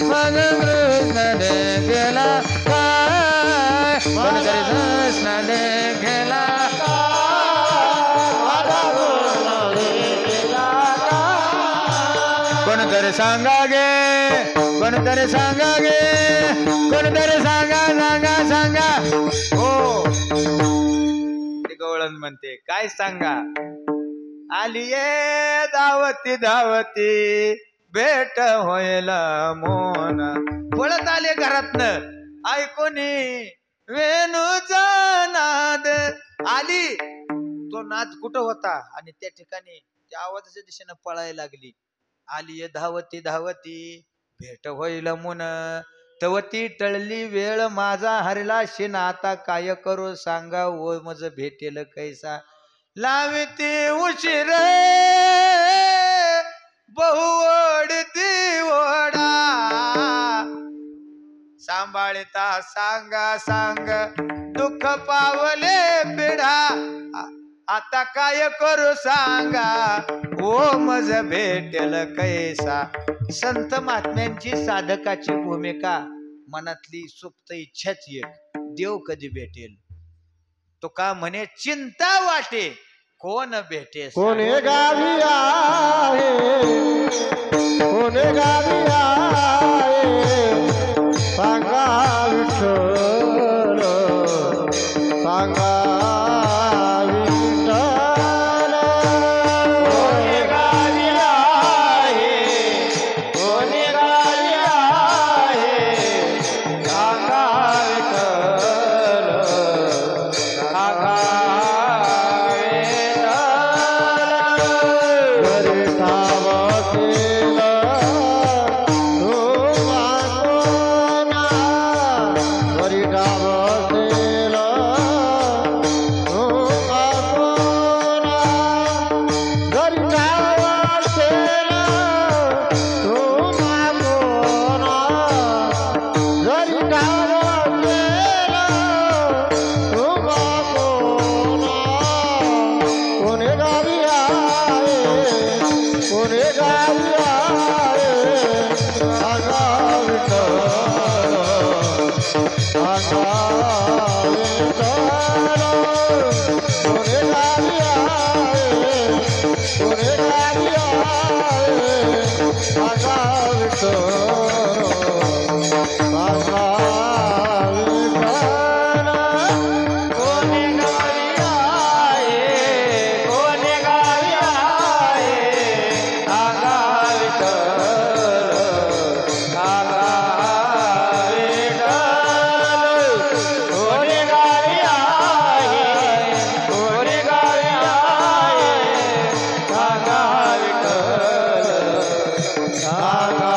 माझा कृष्ण देखिला काय कोणीतरी कृष्ण देखिला कोणीतरी सांगा गे कोणीतरी सांगा गे कोणीतरी सांगा सांगा सांगा हो गवळण म्हणते काय सांगा आली ये धावती धावती भेट होईल मोन पळत आले घरातनं ऐकोनी वेणूचा नाद आली तो नाद कुठं होता आणि त्या ठिकाणी त्या आवाजाच्या दिशेनं पळायला लागली आली धावती धावती भेट होईल मुन तवती टळली वेळ माझा हरला शिना आता काय करू सांगा ओ मज भेटेल कैसा लावती उशीर बहुवडती ओढा सांभाळता सांगा सांग दुःख पावले पिढा आता काय करू सांगा ओ मज भेटेल कैसा संत महात्म्यांची साधकाची भूमिका मनातली सुप्त इच्छाच एक देव कधी भेटेल तो का म्हणे चिंता वाटे कोण भेटे कोणे गावी आहे कोणे गावी आहे सांगा विठ्ठल सांगा विठ्ठल कोणे गावी आहे कोणे गावी आहे कोणे गावी आहे कोणे गावी आहे सांगा विठ्ठल सांगा विठ्ठल कोणे गावी आहे कोणे गावी आहे सांगा विठ्ठल सांगा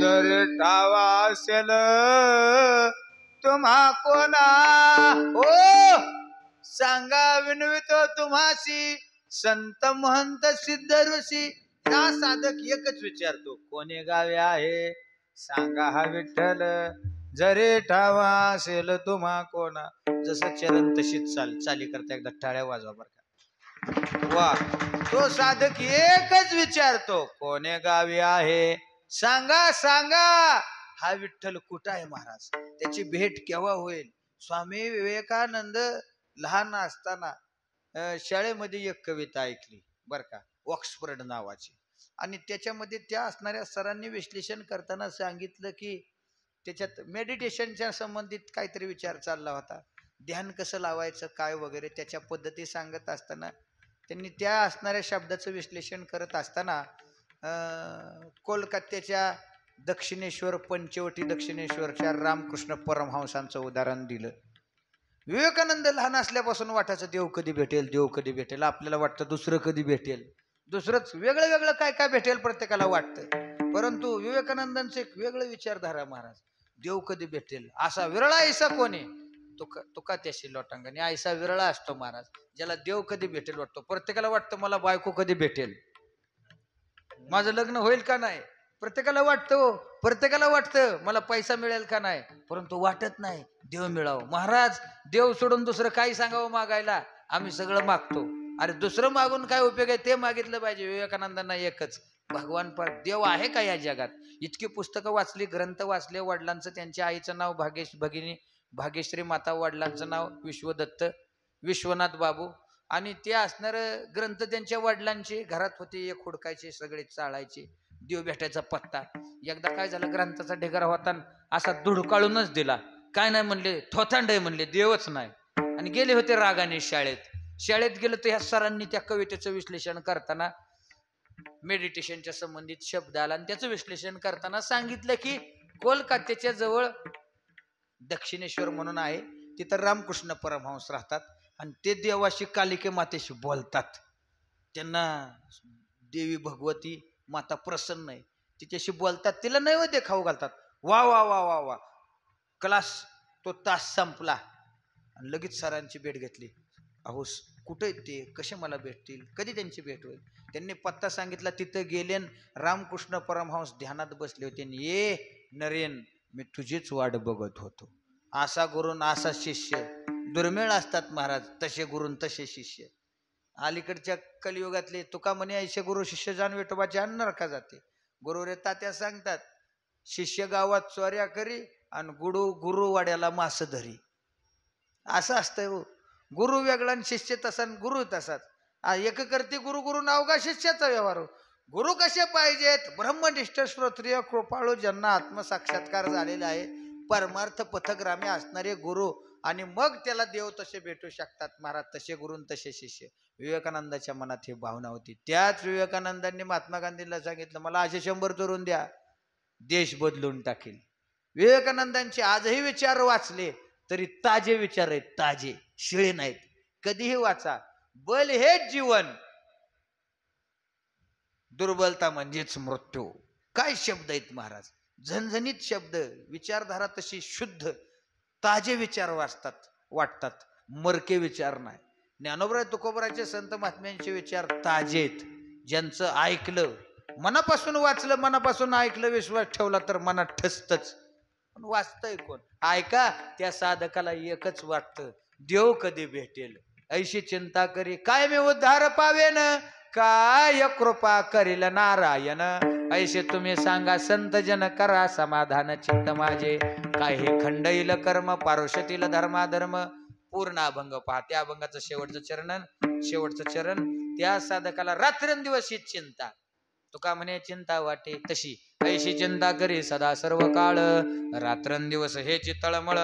जर ठावा असेल तुम्हा कोणा ओ सांगा विनवितो तुम्हाशी संत महंत सिद्ध ऋषी हा साधक एकच विचारतो कोणे गावे आहे सांगा हा विठ्ठल जरे ठावा असेल तुम्हा कोणा जसं चरण तशीच चाली करता एकदा टाळ्या वाजवा बरं का वा तो साधक एकच विचारतो कोणे गावी आहे सांगा सांगा हा विठ्ठल कुठं आहे महाराज त्याची भेट केव्हा होईल स्वामी विवेकानंद लहान असताना शाळेमध्ये एक कविता ऐकली बर का ऑक्सफर्ड नावाची आणि त्याच्यामध्ये त्या असणाऱ्या सरांनी विश्लेषण करताना सांगितलं की त्याच्यात मेडिटेशनच्या संबंधित काहीतरी विचार चालला होता ध्यान कसं लावायचं काय वगैरे त्याच्या पद्धती सांगत असताना त्यांनी त्या असणाऱ्या शब्दाचं विश्लेषण करत असताना कोलकात्याच्या दक्षिणेश्वर पंचवटी दक्षिणेश्वरच्या रामकृष्ण परमहंसांचं उदाहरण दिलं विवेकानंद लहान असल्यापासून वाटायचं देव कधी भेटेल आपल्याला वाटतं दुसरं कधी भेटेल दुसरंच वेगळं वेगळं काय काय भेटेल प्रत्येकाला वाटतं परंतु विवेकानंदांचं एक वेगळं विचारधारा महाराज देव कधी भेटेल असा विरळा ऐसा कोणी तुका त्याशी लोटांगणी ऐसा विरळा असतो महाराज ज्याला देव कधी भेटेल वाटतो प्रत्येकाला वाटतं मला बायको कधी भेटेल माझं लग्न होईल का नाही प्रत्येकाला वाटतं मला पैसा मिळेल का नाही परंतु वाटत नाही देव मिळावं महाराज देव सोडून दुसरं काही सांगावं मागायला आम्ही सगळं मागतो अरे दुसरं मागून काय उपयोग आहे ते मागितलं पाहिजे विवेकानंदांना एकच भगवान पर देव आहे का या जगात इतकी पुस्तकं वाचली ग्रंथ वाचले वडिलांचं त्यांच्या आईचं नाव भगिनी भाग्यश्री माता वडिलांचं नाव विश्वदत्त विश्वनाथ बाबू आणि ते असणार ग्रंथ त्यांच्या वडिलांचे घरात होते एक हुडकायचे सगळे चाळायचे देव भेटायचा पत्ता एकदा काय झालं ग्रंथाचा ढिगारा होता असा धुडकाळूनच दिला काय नाही म्हणले थोथांडय म्हणले देवच नाही आणि गेले होते रागाने शाळेत गेलं तर ह्या सरांनी त्या कवितेचं विश्लेषण करताना मेडिटेशनच्या संबंधित शब्द आला आणि त्याचं विश्लेषण करताना सांगितलं की कोलकात्याच्या जवळ दक्षिणेश्वर म्हणून आहे तिथं रामकृष्ण परमहंस राहतात आणि ते देवाशी कालिके मातेशी बोलतात त्यांना देवी भगवती माता प्रसन्न आहे तिच्याशी बोलतात तिला नैवेद्य खाऊ घालतात वा वा वा वा वा क्लास तो तास संपला आणि लगेच सरांची भेट घेतली अहो कुठे ते कसे मला भेटतील कधी त्यांची भेट होईल त्यांनी पत्ता सांगितला तिथं गेले रामकृष्ण परमहंस ध्यानात बसले होते ये नरेन मी तुझीच वाट बघत होतो असा गुरुन असा शिष्य दुर्मिळ असतात महाराज तसे गुरुन तसे शिष्य अलीकडच्या कलियुगातले तुका म्हणे ऐसे गुरु शिष्य जाण विठोबाचे अन्न नरका जाते गुरु रे तात्या सांगतात शिष्य गावात चोऱ्या करी आणि गुरु वाड्याला मास धरी असं असतंय हो गुरु वेगळा आणि शिष्य तसा गुरु तसाच एक करते गुरु नावगा शिष्याचा व्यवहार हो गुरु कसे पाहिजेत ब्रह्मनिष्ठ श्रोत्रिय कृपाळू ज्यांना आत्मसाक्षात्कार झालेला आहे परमार्थ पथग्रामी असणारे गुरु आणि मग त्याला देव तसे भेटू शकतात महाराज तसे गुरु तसे शिष्य विवेकानंदाच्या मनात ही भावना होती त्याच विवेकानंदांनी महात्मा गांधींना सांगितलं मला असे 100 तरुण द्या देश बदलून टाकेल विवेकानंदांचे आजही विचार वाचले तरी ताजे विचार आहेत ताजे शिळे नाहीत कधीही वाचा बल हेच जीवन दुर्बलता म्हणजेच मृत्यू काय शब्द आहेत महाराज झणझणीत शब्द विचारधारा तशी शुद्ध ताजे विचार वाटतात मरके विचार नाही ज्ञानोबा तुकोबराचे संत महात्म्यांचे विचार ताजेत ज्यांचं ऐकलं मनापासून वाचलं मनापासून ऐकलं विश्वास ठेवला तर मनात ठसतच पण वाचतंय कोण ऐका त्या साधकाला एकच वाटतं देव कधी भेटेल ऐशी चिंता करी काय मी उद्धार पावेन काय कृपा करील नारायण. ऐसे तुम्ही सांगा संत जन करा समाधान चित्त माझे. काय हे खंडईल कर्म पारुषतील धर्माधर्म. पूर्ण अभंग पहा. त्या अभंगाचं शेवटचं चरण त्या साधकाला रात्रंदिवस ही चिंता. तुका म्हणे चिंता वाटे तशी. ऐशी चिंता करी सदा सर्व काळ. रात्रंदिवस हे चितळमळ.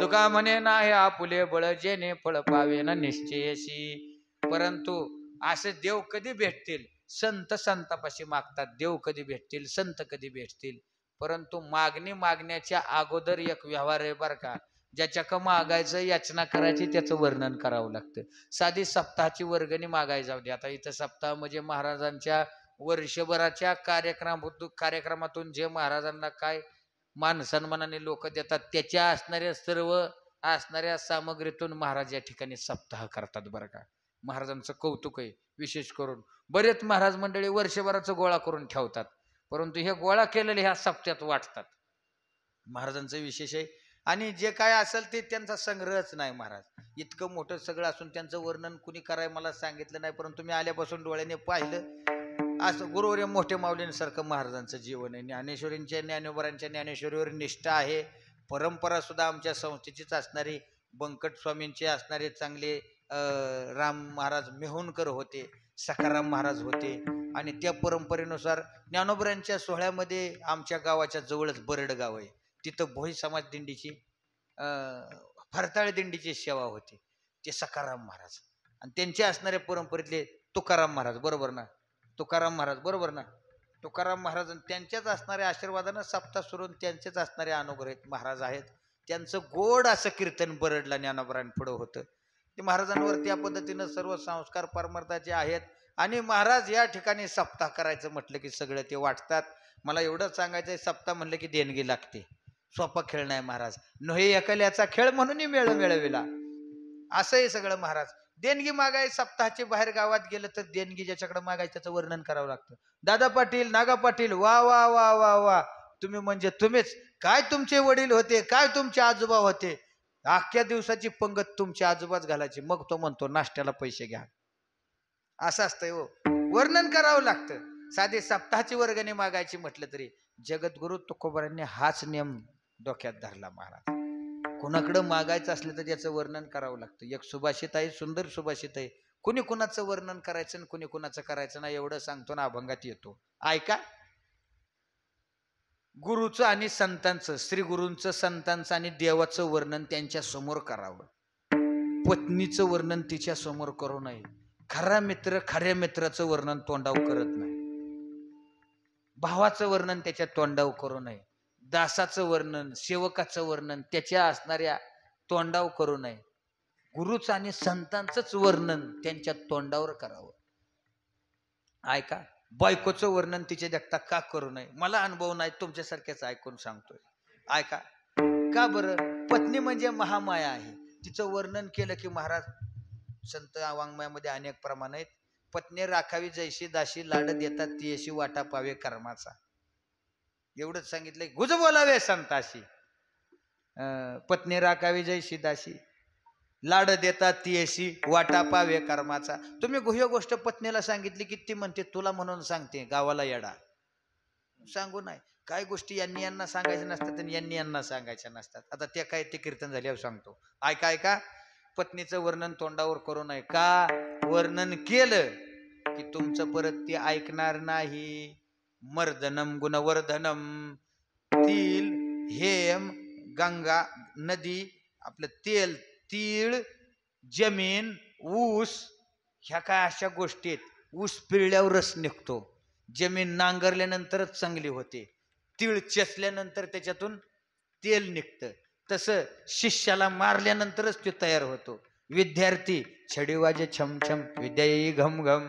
तुका म्हणे नाही आपुले बळ. जेणे फळ पावेन निश्चयशी. परंतु असे देव कधी भेटतील. संत संतापाशी मागतात. देव कधी भेटतील, संत कधी भेटतील. परंतु मागण्याच्या अगोदर एक व्यवहार आहे बरं का. ज्याच्या मागायचं याचना करायची त्याचं वर्णन करावं लागतं. साधी सप्ताहाची वर्गणी मागाय जाऊ दे. आता इथं सप्ताह म्हणजे महाराजांच्या वर्षभराच्या कार्यक्रमातून जे महाराजांना काय मान सन्मानाने लोक देतात त्याच्या असणाऱ्या सामग्रीतून महाराज या ठिकाणी सप्ताह करतात बरं का. महाराजांचं कौतुक आहे. विशेष करून बरेच महाराज मंडळी वर्षभराचं गोळा करून ठेवतात, परंतु हे गोळा केलेले ह्या सप्त्यात वाटतात. महाराजांचं विशेष आहे. आणि जे काय असेल ते त्यांचा संग्रहच नाही. महाराज इतकं मोठं सगळं असून त्यांचं वर्णन कुणी कराय मला सांगितलं नाही, परंतु मी आल्यापासून डोळ्याने पाहिलं. असं गुरुवर्य मोठे माऊलींसारखं महाराजांचं जीवन आहे. ज्ञानेश्वरींच्या ज्ञानोबरांच्या ज्ञानेश्वरीवर निष्ठा आहे. परंपरा सुद्धा आमच्या संस्थेचीच असणारी बंकट स्वामींचे असणारे चांगले राम महाराज मेहुणकर होते, सखाराम महाराज होते. आणि त्या परंपरेनुसार ज्ञानोबरांच्या सोहळ्यामध्ये आमच्या गावाच्या जवळच बरड गाव आहे, तिथं भोई समाज दिंडीची फरताळ दिंडीची सेवा होती. ते सखाराम महाराज आणि त्यांचे असणाऱ्या परंपरेतले तुकाराम महाराज बरोबर ना. तुकाराम महाराज बरोबर ना. तुकाराम महाराज त्यांच्याच असणाऱ्या आशीर्वादानं सप्ताह सुरून त्यांचेच असणारे अनुग्रहित महाराज आहेत. त्यांचं गोड असं कीर्तन बरडला ज्ञानोबरांपुढं होतं. ते महाराजांवर त्या पद्धतीनं सर्व संस्कार परमार्थाचे आहेत. आणि महाराज या ठिकाणी सप्ताह करायचं म्हटलं की सगळं ते वाटतात. मला एवढंच सांगायचं आहे, सप्ताह म्हणलं की देणगी लागते. सोपा खेळ नाही महाराज. नोहे एकल्याचा खेळ म्हणून मेळ मिळविला असं आहे सगळं महाराज. देणगी मागाय सप्ताहाचे बाहेर गावात गेलं तर देणगी ज्याच्याकडे मागायचं त्याचं वर्णन करावं लागतं. दादा पाटील, नागा पाटील, वा वा वा वा वा, तुम्ही म्हणजे तुम्हीच. काय तुमचे वडील होते, काय तुमचे आजोबा होते. अख्ख्या दिवसाची पंगत तुमच्या आजोबाच घालायची. मग तो म्हणतो नाश्त्याला पैसे घ्या. असं असतंय हो. वर्णन करावं लागतं. साधे सप्ताहाची वर्गणी मागायची म्हटलं तरी जगद्गुरु तुकोबारांनी हाच नियम डोक्यात धरला महाराज. कोणाकडं मागायचं असलं तर त्याचं वर्णन करावं लागतं. एक सुभाषित आहे, सुंदर सुभाषित आहे. कुणी कुणाचं वर्णन करायचं आणि कुणी कुणाचं करायचं ना एवढं सांगतो ना अभंगात येतो. ऐका. गुरुचं आणि संतांचं, श्री गुरूंचं, संतांचं आणि देवाचं वर्णन त्यांच्या समोर करावं. पत्नीचं वर्णन तिच्या समोर करू नये. खरा मित्र खऱ्या मित्राचं वर्णन तोंडावर करत नाही. भावाचं वर्णन त्याच्या तोंडावर करू नये. दासाचं वर्णन, सेवकाचं वर्णन त्याच्या असणाऱ्या तोंडावर करू नये. गुरुचं आणि संतांचंच वर्णन त्यांच्या तोंडावर करावं. ऐका. बायकोचं वर्णन तिच्या देखता का करू नये. मला अनुभव नाही, तुमच्यासारख्याच ऐकून सांगतोय. ऐका. का बरं. पत्नी म्हणजे महामाया आहे. तिचं वर्णन केलं की महाराज संत वाङ्मयामध्ये अनेक प्रमाण आहेत. पत्नी राखावी जैशी दाशी, लाड देतात ती अशी, वाटा पावे कर्माचा. एवढंच सांगितलंय. गुज बोलावे संताशी. पत्नी राखावी जैशी दाशी, लाड देतात ती अशी, वाटा पावे कर्माचा. तुम्ही गुह्य गोष्ट पत्नीला सांगितली की ती म्हणते तुला म्हणून सांगते, गावाला येडा. सांगू नाही. काय गोष्टी यांना सांगायच्या नसतात आणि यांना सांगायच्या नसतात. आता त्या काय ते कीर्तन झाल्यावर सांगतो. ऐका ऐका. पत्नीचं वर्णन तोंडावर करू नये. का. वर्णन केलं की तुमचं परत ते ऐकणार नाही. मर्दनम गुणवर्धनम. तिल, हेम, गंगा नदी, आपलं तेल, तीळ, जमीन, ऊस, ह्या काय अशा गोष्टी आहेत. ऊस पिळल्यावर रस निघतो. जमीन नांगरल्यानंतरच चांगली होते. तीळ चेचल्यानंतर त्याच्यातून तेल निघतं. तसं शिष्याला मारल्यानंतरच तो तयार होतो. विद्यार्थी छडी वाजे छमछम, विद्या येई घम घम.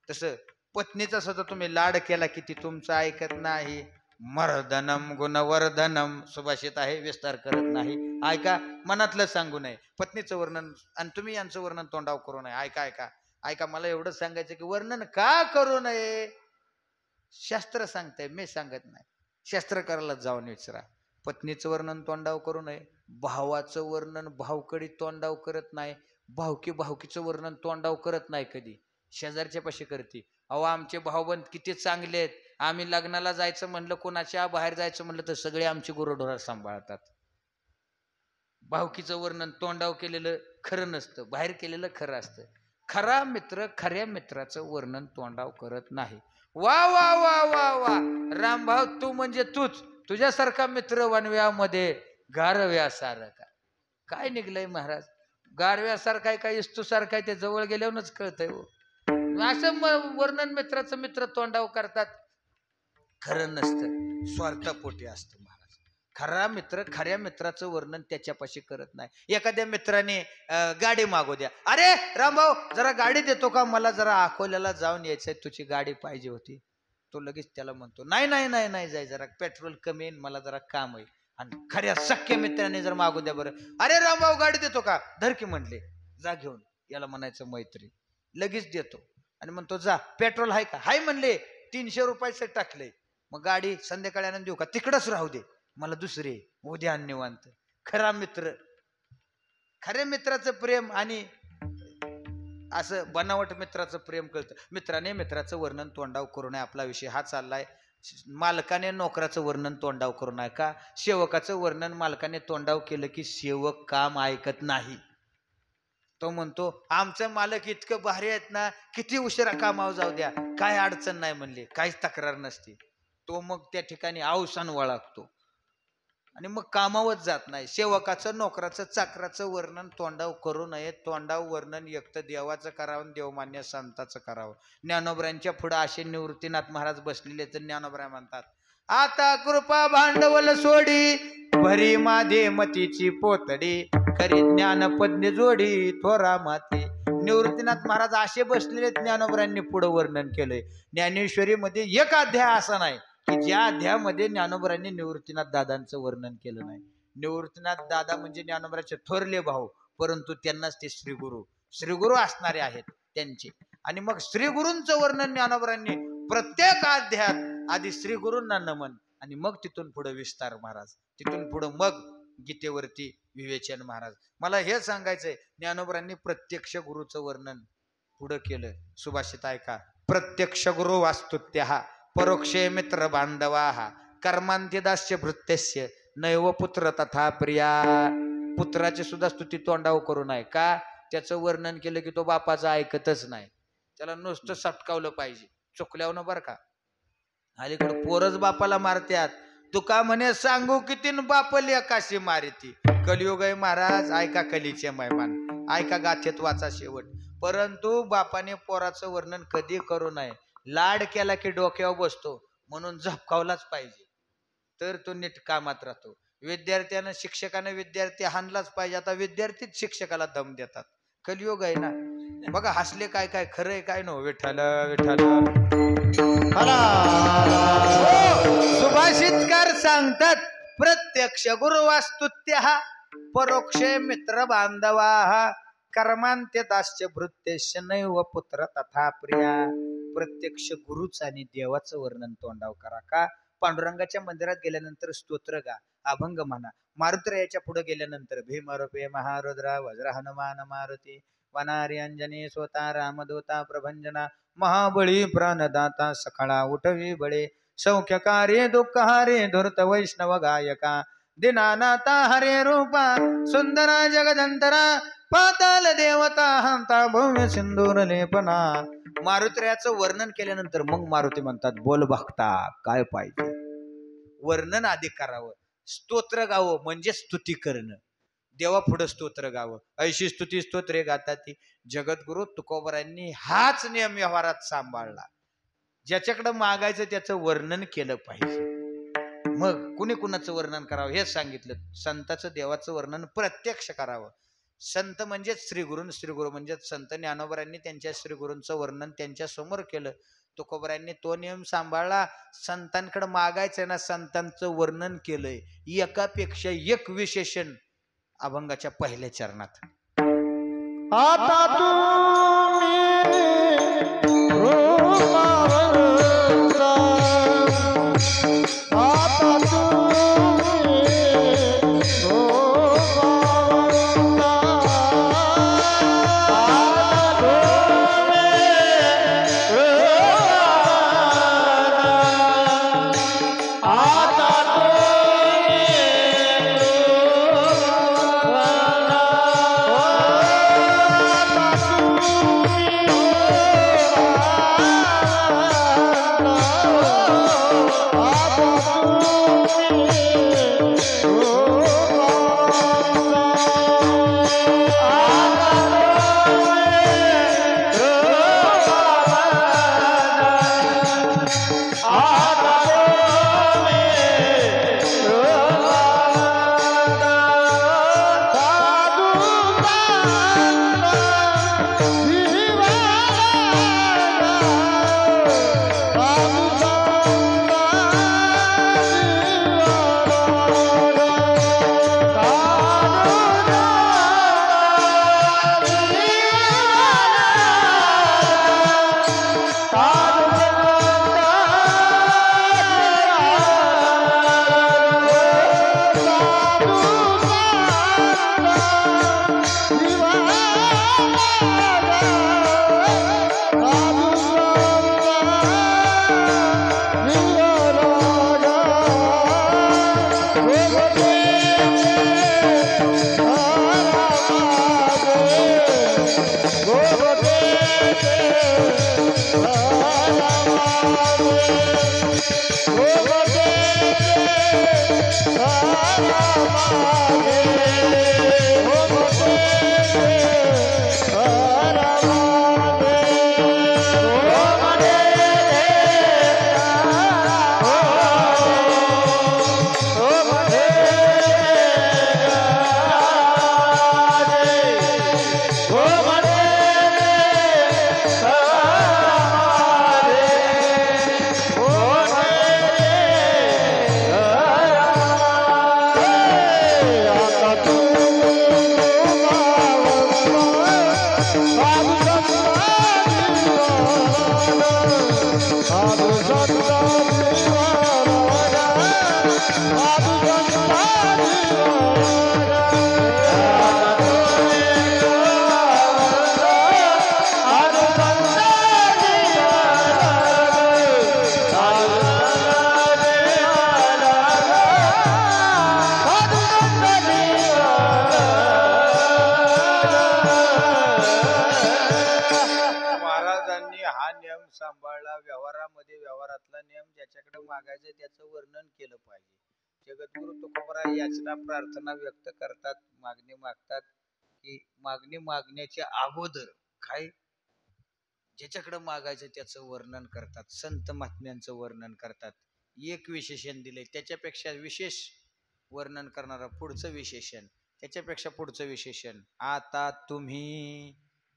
तसं पत्नीचा सुद्धा तुम्ही लाड केला की ती तुमचं ऐकत नाही. मर्दनम गुणवर्धनम सुभाषित आहे, विस्तार करत नाही. ऐका. मनातलं सांगू नये. पत्नीचं वर्णन आणि तुम्ही यांचं वर्णन तोंडावर करू नये. ऐका ऐका ऐका. मला एवढं सांगायचं की वर्णन का करू नये. शास्त्र सांगताय, मी सांगत नाही. शास्त्रकाराला जाऊन विचारा. पत्नीचं वर्णन तोंडावर करू नये. भावाचं वर्णन भावकडी तोंडावर करत नाही. भावकीचं वर्णन तोंडावर करत नाही कधी. शेजारच्या पाशी करते. अहो आमचे भाऊबंद किती चांगले आहेत, आम्ही लग्नाला जायचं म्हणलं, कोणाच्या बाहेर जायचं म्हणलं तर सगळे आमची गुरंढोरं सांभाळतात. भावकीचं वर्णन तोंडाव केलेलं खरं नसतं, बाहेर केलेलं खरं असतं. खरा मित्र खऱ्या मित्राचं वर्णन तोंडाव करत नाही. वा वा वा वा वा रामभाऊ, तू म्हणजे तूच. तुझ्यासारखा मित्र वनव्यामध्ये गारव्यासारखा. काय निघलंय महाराज, गारव्यासारखा आहे काय इस्तूसारखा आहे ते जवळ गेल्यावरच कळतंय हो. असं वर्णन मित्राचं मित्र तोंडाव करतात, खरं नसतं, स्वार्थापोटी असतं महाराज. खरा मित्र खऱ्या मित्राचं वर्णन त्याच्यापाशी करत नाही. एखाद्या मित्राने गाडी मागू द्या, अरे रामभाऊ जरा गाडी देतो का, मला जरा अकोल्याला जाऊन यायचंय, तुझी गाडी पाहिजे होती. तो लगेच त्याला म्हणतो नाही नाही नाही नाही जाय, जरा पेट्रोल कमी आहे, मला जरा काम आहे. आणि खऱ्या सख्या मित्राने जर मागू द्या, बरं अरे रामभाऊ गाडी देतो का, धर की म्हणले, जा घेऊन. याला म्हणायचं मैत्री, लगेच देतो. आणि म्हणतो जा पेट्रोल आहे का, हाय म्हणले, 300 रुपयाचं टाकले. मग गाडी संध्याकाळी आणून देऊ का, तिकडच राहू दे, मला दुसरे उद्या निवांत. खरा मित्र, खऱ्या मित्राचं प्रेम आणि असं बनावट मित्राचं प्रेम कळतं. मित्राने मित्राचं वर्णन तोंडाव करू नये, आपला विषय हा चाललाय. मालकाने नोकराचं वर्णन तोंडाव करू नये का, सेवकाचं वर्णन मालकाने तोंडाव केलं की सेवक काम ऐकत नाही. तो म्हणतो आमचं मालक इतकं भारी आहेत ना, किती उशिरा कामावर जाऊ द्या, काय अडचण नाही म्हणले, काहीच तक्रार नसते. तो मग त्या ठिकाणी अवसान वळखतो आणि मग कामावरच जात नाही. सेवकाचं नोकराचं चाकराचं वर्णन तोंडाव करू नये. तोंडाव वर्णन एकतर देवाचं करावं, देवमान्य संताचं करावं. ज्ञानोबरांच्या पुढे असे निवृत्तीनाथ महाराज बसलेले, तर ज्ञानोबरा म्हणतात आता कृपा भांडवल सोडी, भरी माधे मतीची पोतडी, करी ज्ञानपज्ञ जोडी थोरा माते. निवृत्तीनाथ महाराज असे बसलेले ज्ञानोबरांनी पुढे वर्णन केलंय. ज्ञानेश्वरी मध्ये एक अध्याय असा नाही की ज्या अध्यायामध्ये ज्ञानोबरांनी निवृत्तीनाथ दादांचं वर्णन केलं नाही. निवृत्तीनाथ दादा म्हणजे ज्ञानोबरांचे थोरले भाऊ, परंतु त्यांनाच ते श्रीगुरु असणारे आहेत त्यांचे. आणि मग श्रीगुरूंचं वर्णन ज्ञानोबरांनी प्रत्येक अध्यायात आधी श्रीगुरूंना नमन आणि मग तिथून पुढे विस्तार महाराज, तिथून पुढे मग गीतेवरती विवेचन महाराज. मला हे सांगायचंय, ज्ञानोबरांनी प्रत्यक्ष गुरुचं वर्णन पुढं केलं. सुभाषित ऐका, प्रत्यक्ष गुरु वास्तुत्या, परोक्षे मित्र बांधवा, कर्मांत्य दास्य भृत्यस्य, नैव पुत्र तथा प्रिया. पुत्राची सुद्धा स्तुती तोंडाव करू नये का, त्याचं वर्णन केलं की तो बापाचं ऐकतच नाही, त्याला नुसतं सटकावलं पाहिजे. चुकल्यावर न बरं का, अलीकडे पोरच बापाला मारत्यात. तुका म्हणे सांगू किती बाप लेकाशी मारती. कलियुग आहे महाराज, ऐका कलीचे मैमान, ऐका गाथेत वाचा शेवट. परंतु बापाने पोराचं वर्णन कधी करू नये. लाड केला की डोक्यावर बसतो, म्हणून झपकावलाच पाहिजे, तर तो नीट कामात राहतो. विद्यार्थ्यानं शिक्षकाने विद्यार्थी हाणलाच पाहिजे. आता विद्यार्थीच शिक्षकाला दम देतात. कलियुग आहे ना, बघा हसले काय काय, खरंय काय नो, विठ्ठल विठ्ठल. सुभाषितकार सांगतात प्रत्यक्ष गुरु वास्तुत्या, परोक्षे मित्र बांधवा, कर्मांत्य दास्य भृत्यस्य नैव पुत्र तथा प्रिया. प्रत्यक्ष गुरुच आणि देवाचं वर्णन तोंडाव करा का. पांडुरंगाच्या मंदिरात गेल्यानंतर स्तोत्र गा, अभंग म्हणा. मारुतरायाच्या पुढे गेल्यानंतर भीमरूपे महारुद्रा वज्र हनुमान मारुती, वनारी अंजनी स्वता रामदूता प्रभंजना, महाबळी प्राणदाता सखळा उठवी बळे, सौख्यकार्ये दुःखहारे धूर्त वैष्णव गायका, दिनानाथा हरे रूपा सुंदरा जगदंतरा, पाताल देवता हंता भव्य सिंदूर लेपना. मारुतरायाचं वर्णन केल्यानंतर मग मारुती म्हणतात बोल भक्ता काय पाहिजे. वर्णन आधी करावं, स्तोत्र गावं म्हणजे स्तुती करणं. देवा पुढं स्तोत्र गावं. ऐशी स्तुती स्तोत्रे गातात ती. जगद्गुरु तुकोबरांनी हाच नियम व्यवहारात सांभाळला. ज्याच्याकडे मागायचं त्याचं वर्णन केलं पाहिजे. मग कुणी कुणाचं वर्णन करावं हे सांगितलं. संताचं देवाचं वर्णन प्रत्यक्ष करावं. संत म्हणजेच श्रीगुरू, श्रीगुरू म्हणजेच संत. ज्ञानोबरांनी त्यांच्या श्रीगुरूंचं वर्णन त्यांच्या समोर केलं. तुकोबरांनी तो नियम सांभाळला. संतांकडे मागायचं ना, संतांचं वर्णन केलंय. एकापेक्षा एक विशेषण अभंगाच्या पहिल्या चरणात. आता नियम सांभाळला व्यवहारामध्ये व्यवहारातला नियम ज्याच्याकडे मागायचं त्याचं वर्णन केलं पाहिजे. जगद्गुरु तुकोबराय याचना प्रार्थना व्यक्त करतात, मागणी मागतात की मागणी मागण्याच्या अगोदर काय ज्याच्याकडे मागायचं त्याचं वर्णन करतात, संत महात्म्यांचं वर्णन करतात. एक विशेषण दिले, त्याच्यापेक्षा विशेष वर्णन करणारं पुढचं विशेषण, त्याच्यापेक्षा पुढचं विशेषण. आता तुम्ही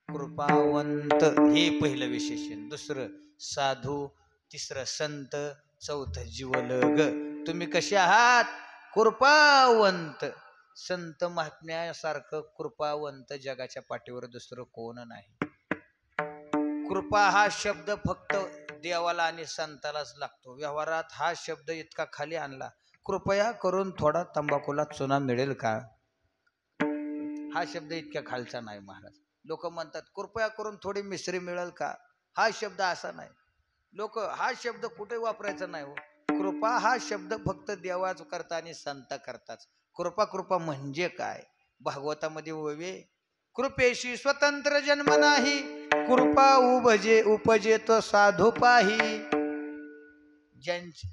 कृपावंत, हे पहिलं विशेषण. दुसरं साधू, तिसरं संत, चौथं जीवलग. तुम्ही कसे आहात? कृपावंत. संत महात्म्यासारखं कृपावंत जगाच्या पाठीवर दुसरं कोण नाही. कृपा हा शब्द फक्त देवाला आणि संतालाच लागतो. व्यवहारात हा शब्द इतका खाली आणला, कृपया करून थोडा तंबाखूला चुना मिळेल का, हा शब्द इतक्या खालचा नाही महाराज. लोक म्हणतात कृपया करून थोडी मिसरी मिळेल का, हा शब्द असा नाही. लोक हा शब्द कुठे वापरायचा नाही हो. कृपा हा शब्द फक्त देवाच करता आणि संत करतात. कृपा कृपा म्हणजे काय? भागवतामध्ये ओवे, कृपेशी स्वतंत्र जन्म नाही, कृपा उपजे तो साधू पाही. ज्यांची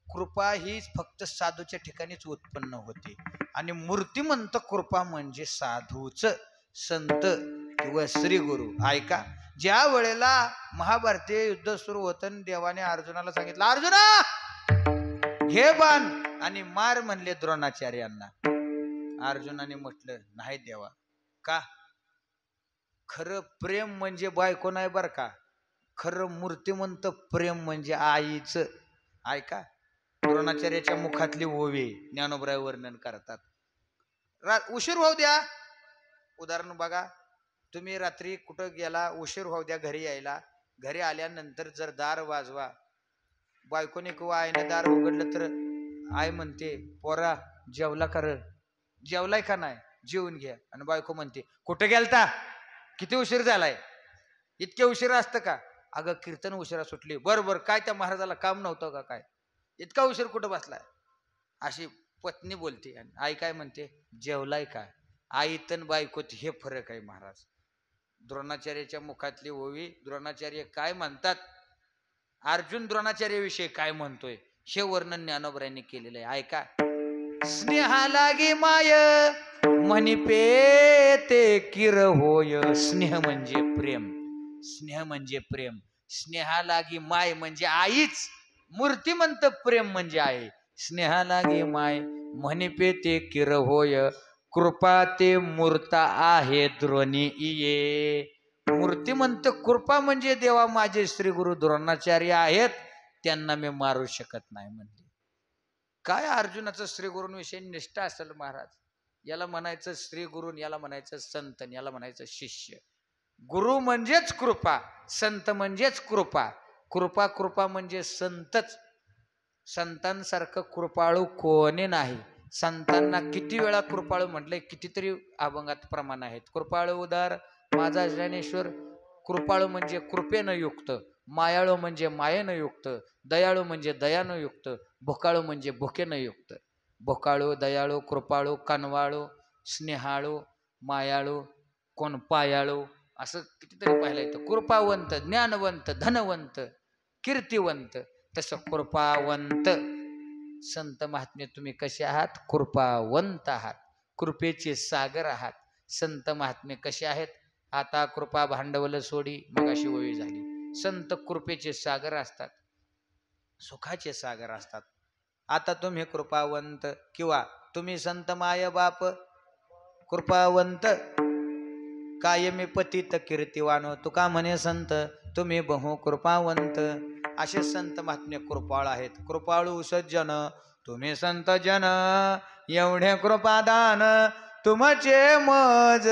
कृपा ही फक्त साधूच्या ठिकाणीच उत्पन्न होते आणि मूर्तिमंत कृपा म्हणजे साधूच, संत किंवा श्री गुरु. ऐका, ज्या वेळेला महाभारतीय युद्ध सुरू होतं, देवाने अर्जुनाला सांगितलं, अर्जुना घे बाण आणि मार म्हणले द्रोणाचार्यांना. अर्जुनाने म्हटलं नाही देवा. का? खरं प्रेम म्हणजे बायको नाही बर का, खरं मूर्तिमंत प्रेम म्हणजे आईचं. ऐका, द्रोणाचार्याच्या मुखातली ओवी ज्ञानोबराय वर्णन करतात. उशीर होऊ द्या, उदाहरण बघा, तुम्ही रात्री कुठं गेला, उशीर होऊ द्या घरी यायला. घरी आल्यानंतर जर दार वाजवा, बायकोने किंवा आईने दार उघडलं तर आई म्हणते पोरा जेवला कर, जेवलाय का नाही, जेवून घ्या. आणि बायको म्हणते कुठं गेलता, किती उशीर झालाय, इतके उशीर असतं का, अगं कीर्तन उशिरा सुटली. बरोबर, काय त्या महाराजाला काम नव्हतं का काय, इतका उशीर कुठं बसलाय, अशी पत्नी बोलते. आणि आई काय म्हणते जेवलाय का. आई तन बायकोत हे फरक आहे महाराज. द्रोणाचार्याच्या मुखातली ओवी, द्रोणाचार्य काय म्हणतात, अर्जुन द्रोणाचार्याविषयी काय म्हणतोय, हे वर्णन ज्ञानोबरायांनी केलेलं आहे. ऐका, स्नेहा लागे माय म्हणी पेते किर होय. स्नेह म्हणजे प्रेम, स्नेह म्हणजे प्रेम. स्नेहा लागी माय म्हणजे आईच, मूर्तिमंत प्रेम म्हणजे आहे. स्नेहा लागी माय म्हणी पेते किर होय, कृपा ते मूर्त आहे द्रोणी ये. मूर्तिमंत कृपा म्हणजे देवा माझे श्री गुरु द्रोणाचार्य आहेत, त्यांना मी मारू शकत नाही म्हणले. काय अर्जुनाचं श्री गुरूंविषयी निष्ठा असेल महाराज. याला म्हणायचं श्री गुरु, याला म्हणायचं संत, याला म्हणायचं शिष्य. गुरु म्हणजेच कृपा, संत म्हणजेच कृपा. कृपा कृपा म्हणजे संतच. संतांसारखं कृपाळू कोणी नाही. संतांना किती वेळा कृपाळू म्हटलंय, कितीतरी अभंगात प्रमाण आहेत. कृपाळू उदार माझा ज्ञानेश्वर. कृपाळू म्हणजे कृपेनं युक्त, मायाळू म्हणजे मायेनं युक्त, दयाळू म्हणजे दयानं युक्त, भुकाळू म्हणजे भुकेनं युक्त. भुकाळू, दयाळू, कृपाळू, कनवाळू, स्नेहाळू, मायाळू, कोण पायाळू, असं कितीतरी पाहिलं येतं. कृपावंत, ज्ञानवंत, धनवंत, कीर्तिवंत, तसं कृपावंत. संत महात्मे तुम्ही कसे आहात? कृपावंत आहात, कृपेचे सागर आहात. संत महात्मे कसे आहेत? आता कृपा भांडवल सोडी, मग अशी ओवी झाली. संत कृपेचे सागर असतात, सुखाचे सागर असतात. आता तुम्ही कृपावंत किंवा तुम्ही संत माय बाप कृपावंत, कायमी पतित कीर्तिवान, तुका म्हणे संत तुम्ही बहु कृपावंत. असे संत महात्मे कृपाळू आहेत. कृपाळू सज्जन तुम्ही संत जन, एवढे कृपादान तुमचे मज,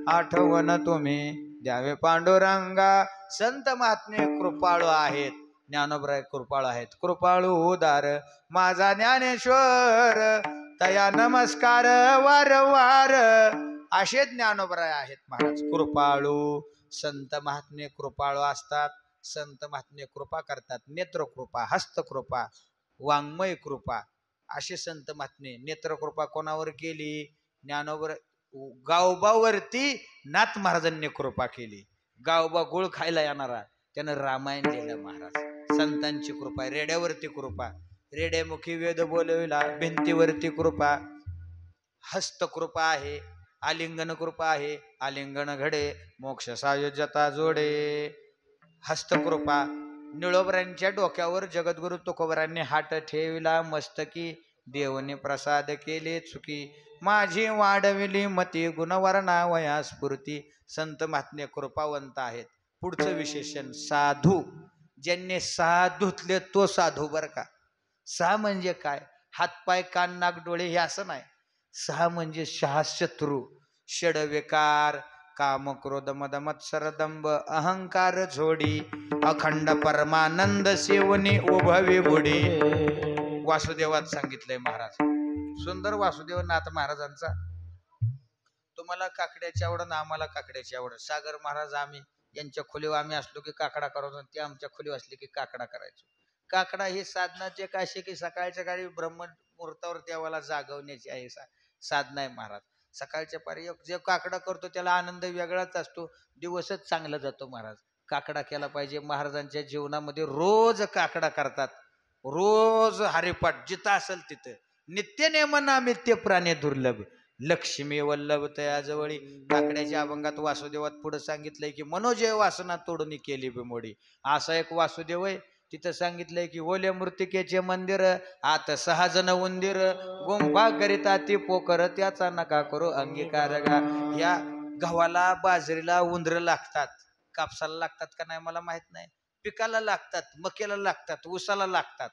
आठवण तुम्ही द्यावे पांडुरंगा. संत महात्मे कृपाळू आहेत, ज्ञानोबराय कृपाळू आहेत. कृपाळू उदार माझा ज्ञानेश्वर, तया नमस्कार वारंवार. असे ज्ञानोबराय आहेत महाराज कृपाळू. संत महात्मे कृपाळू असतात. संत महात्मे कृपा करतात. नेत्रकृपा, हस्तकृपा, वाङ्मय कृपा, असे संत महात्मे. नेत्रकृपा कोणावर केली? ज्ञानोबर गावबावरती नाथ महाराजांनी कृपा केली. गावबा गुळ खायला येणारा त्यानं रामायण लिहिलं महाराज. संतांची कृपा, रेड्यावरती कृपा, रेड्यामुखी वेद बोलविला, भिंतीवरती कृपा, हस्तकृपा आहे, आलिंगन कृपा आहे, आलिंगन घडे, मोक्ष सायुज्यता जोडे. हस्तकृपा, निळोबरांच्या डोक्यावर जगद्गुरु तुकोबरांनी हात ठेविला मस्तकी, देवने प्रसाद केले चुकी, माझी वाढविली मती, गुणवर्णा वया स्फूर्ती. संत महात्मे कृपावंत आहेत. पुढचं विशेषण साधू, ज्यांनी साधूतले तो साधू. बर का, सहा म्हणजे काय? हातपाय कान नाक डोळे हे असं नाही. सहा म्हणजे शत्रू, षडविकार, काम क्रोध मद मत्सर दंभ अहंकार झोडी, अखंड परमानंद सेवनी उभवी बुडी. वासुदेवात सांगितलंय महाराज. सुंदर वासुदेव नाथ महाराजांचा. तुम्हाला काकड्याची आवड ना आम्हाला काकड्याची आवड. सागर महाराज आम्ही यांच्या खोलीवर आम्ही असलो की काकडा करायचो, ते आमच्या खोलीवर असले की काकडा करायचो. काकडा ही साधनाचे काशे की सकाळच्या काळी ब्रह्म मुहूर्तावर देवाला जागवण्याची आहे साधना आहे महाराज. सकाळच्या पारी जे काकडा करतो त्याला आनंद वेगळाच असतो, दिवसच चांगला जातो महाराज. काकडा केला पाहिजे. महाराजांच्या जीवनामध्ये रोज काकडा करतात, रोज हरिपाठ जिथं असेल तिथं. नित्य नेमन अमित्य प्राणे दुर्लभ, लक्ष्मी वल्लभ तयाजवळी. काकड्याच्या अभंगात वासुदेवात पुढे सांगितलंय की मनोजय वासना तोडणी केली बिमोडी. असा एक वासुदेव आहे. तिथं सांगितलंय की ओले मृतिकेचे मंदिर, आत 6 जण उंदीर, गुंफा करिता ती पोकर, त्याचा नका करू अंगीकार गा. या गव्हाला बाजरीला उंदर लागतात, कापसाला लागतात का नाही मला माहित नाही, पिकाला लागतात, मक्याला लागतात, ऊसाला लागतात.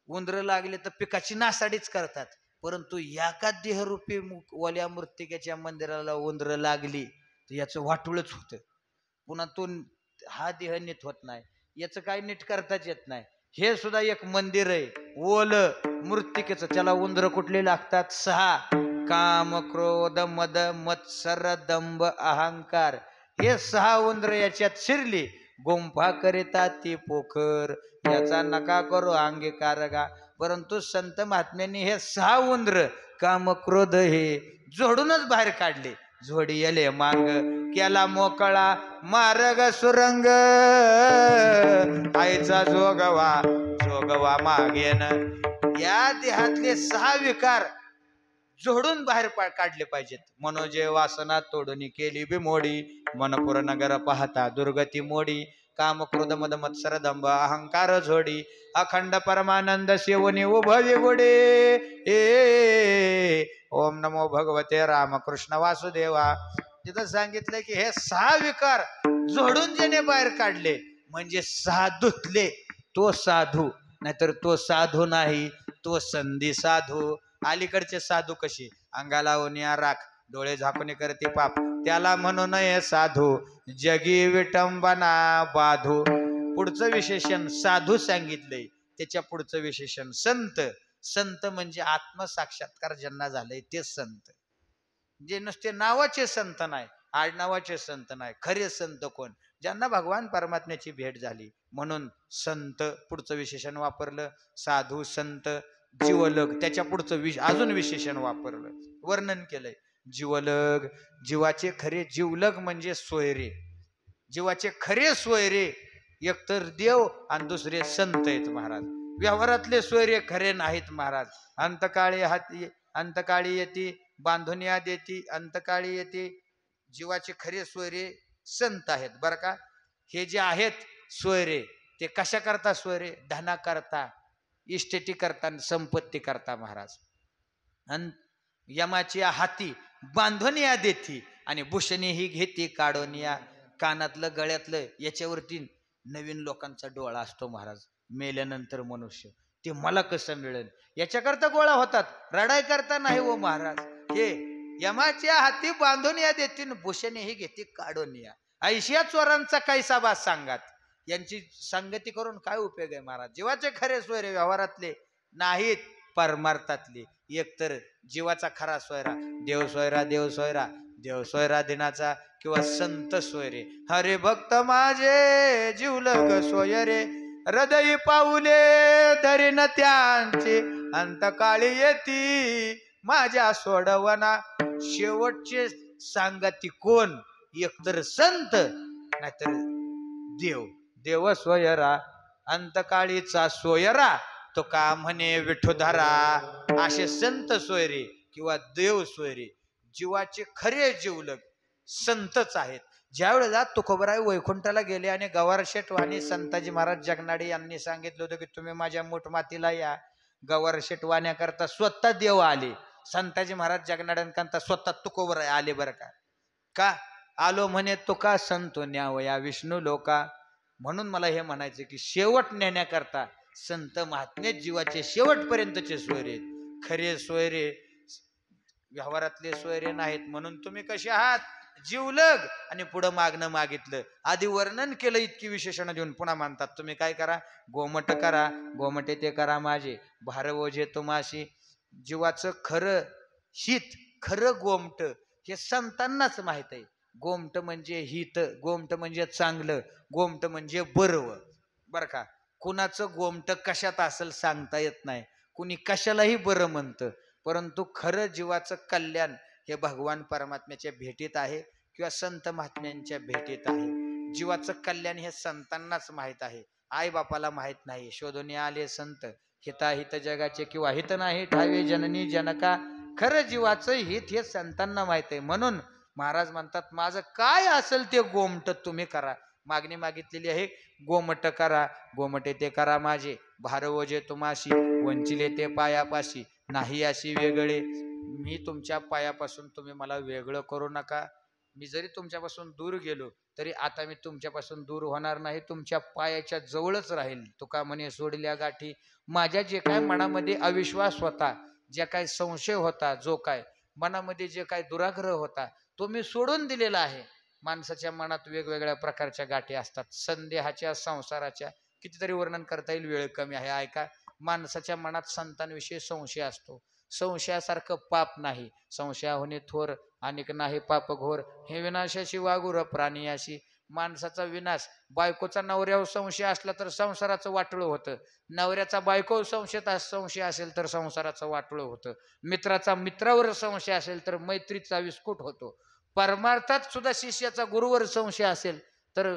उंदर लागले तर पिकाची नासाडीच करतात. परंतु याका देहरूपी ओल्या मृतिकेच्या मंदिराला उंदर लागली तर याचं वाटुळच होतं. पुन्हा तो हा देह नीट होत नाही, याचं काही नीट करताच येत नाही. हे सुद्धा एक मंदिर आहे ओल मृत्तिकेचं. त्याला उंदर कुठले लागतात? 6. काम क्रोध मद मत्सर दंभ अहंकार. हे 6 उंदर याच्यात शिरली, गुंफा करिता ती पोखर, याचा नका करू अंगीकार गा. परंतु संत महात्म्यांनी हे 6 उंदर काम क्रोध हे जोडूनच बाहेर काढले. झोडी येले मांग, केला मोकळा मार्ग सुरंग, आईचा जोगवा मागेन. या देहातले 6 विकार जोडून बाहेर काढले पाहिजेत. मनोजय वासना तोडून केली बिमोडी, मनपुर नगर पाहता दुर्गती मोडी, काम क्रोध मद मत्सर दंभ अहंकार झोडी, अखंड परमानंद सेवनी उभवी गुडे. ओम नमो भगवते रामकृष्ण वासुदेवा. तिथं सांगितलं की हे 6 विकार जोडून ज्याने बाहेर काढले म्हणजे साधूतले तो साधू, नाहीतर तो साधू नाही, तो संधी साधू. अलीकडचे साधू कशी अंगाला ओनिया राख, डोळे झाकून करते पाप, त्याला म्हणू नये साधू, जगी विटंबना बाधू. पुढचं विशेषण साधू सांगितलंय, त्याच्या पुढचं विशेषण संत. संत म्हणजे आत्मसाक्षात्कार ज्यांना झालंय ते संत. जे नुसते नावाचे संत नाही, आडनावाचे संत नाही. खरे संत कोण? ज्यांना भगवान परमात्म्याची भेट झाली. म्हणून संत पुढचं विशेषण वापरलं. साधू, संत, जीवलग त्याच्या पुढचं अजून विशेषण वापरलं, वर्णन केलंय. जीवलग, जीवाचे खरे जीवलग म्हणजे सोयरे. जीवाचे खरे सोयरे एकतर देव आणि दुसरे संत आहेत महाराज. व्यवहारातले सोयरे खरे नाहीत महाराज. अंतकाळी येते बांधून या देती, अंतकाळी येते. जीवाचे खरे सोयरे संत आहेत बरं का. हे जे आहेत सोयरे ते कशा करता? सोयरे धना करता, इस्टेटी करता, संपत्ती करता महाराज. आणि यमाची हाती बांधून या देती आणि भूषणी ही घेती काढून या. कानातलं गळ्यातलं याच्यावरती नवीन लोकांचा डोळा असतो महाराज. मेल्यानंतर मनुष्य ते मला कसं मिळेल याच्याकरता गोळा होतात, रडाई करता नाही हो महाराज. हे यमाच्या हाती बांधून या देतील, भूषणे ही घेती काढून या. ऐशिया चोरांचा कैसा बास सांगात. यांची संगती करून काय उपयोग आहे महाराज. जीवाचे खरे सोयरे व्यवहारातले नाहीत, परमार्थातले. एकतर जीवाचा खरा सोयरा देव सोयरा, देव सोयरा, देव सोयरा दिनाचा किंवा संत सोयरे. हरे भक्त माझे जीवलग सोयरे, हृदय पाऊले धरीन त्यांचे, अंतकाळी येती माझ्या सोडवना. शेवटचे सांगती कोण? एकतर संत नाहीतर देव. देव सोयरा अंतकाळीचा सोयरा तो का म्हणे विठुधरा. असे संत सोयरे किंवा देव सोयरे जीवाचे खरे जीवलग संतच आहेत. ज्यावेळेला तुकोबराय वैकुंठाला गेले आणि गवार शेठ वाणी संताजी महाराज जगनाडे यांनी सांगितलं होतं की तुम्ही माझ्या मोठमातीला या. गवार शेठ वाण्याकरता स्वतः देव आले. संताजी महाराज जगनाड्यांकरता स्वतः तुकोबराय आले बरं का. का आलो म्हणे तुका संतो न्यावया विष्णू लोका. म्हणून मला हे म्हणायचं की शेवट नेण्याकरता संत महात्मे जीवाचे शेवटपर्यंतचे सोयरे खरे सोयरे व्यवहारातले सोयरे नाहीत. म्हणून तुम्ही कसे आहात जीवलग आणि पुढं मागणं मागितलं. आधी वर्णन केलं इतकी विशेषण देऊन पुन्हा मानतात. तुम्ही काय करा गोमट करा गोमटे ते करा माझे भार ओझे तुम्हाशी. जीवाचं खरं हित खरं गोमट हे संतांनाच माहित आहे. गोमट म्हणजे हित गोमट म्हणजे चांगलं गोमट म्हणजे बरं बरं का. कुणाचं गोमट कशात असेल सांगता येत नाही. कुणी कशालाही बरं म्हणतं. परंतु खरं जीवाचं कल्याण हे भगवान परमात्म्याच्या भेटीत आहे किंवा संत महात्म्यांच्या भेटीत आहे. जीवाचं कल्याण हे संतांनाच माहीत आहे. आई बापाला माहीत नाही. शोधून आले संत हिताहित जगाचे किंवा हित नाही ठावे जननी जनका. खरं जीवाचं हित हे संतांना माहित आहे. म्हणून महाराज म्हणतात माझं काय असेल ते गोमट तुम्ही करा. मागणी मागितलेली आहे गोमट करा गोमटे ते करा माझे भार ओझे तुम्हाशी वंचिले ते पायापाशी नाही अशी वेगळे. मी तुमच्या पायापासून तुम्ही मला वेगळं करू नका. मी जरी तुमच्यापासून दूर गेलो तरी आता मी तुमच्यापासून दूर होणार नाही. तुमच्या पायाच्या जवळच राहील. तुका म्हणे सोडल्या गाठी. माझ्या जे काय मनामध्ये अविश्वास होता जे काय संशय होता जो काय मनामध्ये जे काय दुराग्रह होता तो मी सोडून दिलेला आहे. माणसाच्या मनात वेगवेगळ्या प्रकारच्या गाठी असतात. संदेहाच्या संसाराच्या कितीतरी वर्णन करता येईल वेळ कमी आहे. ऐका माणसाच्या मनात संतांविषयी संशय असतो. संशयासारखं पाप नाही. संशया होणे थोर अनेक नाही पाप घोर. हे विनाशाशी वागुर प्राणी अशी. माणसाचा विनाश बायकोचा नवऱ्यावर संशय असला तर संसाराचं वाटोळं होतं. नवऱ्याचा बायकोवर संशय असेल तर संसाराचं वाटोळं होतं. मित्राचा मित्रावर संशय असेल तर मैत्रीचा विस्फोट होतो. परमार्थात सुद्धा शिष्याचा गुरुवर संशय असेल तर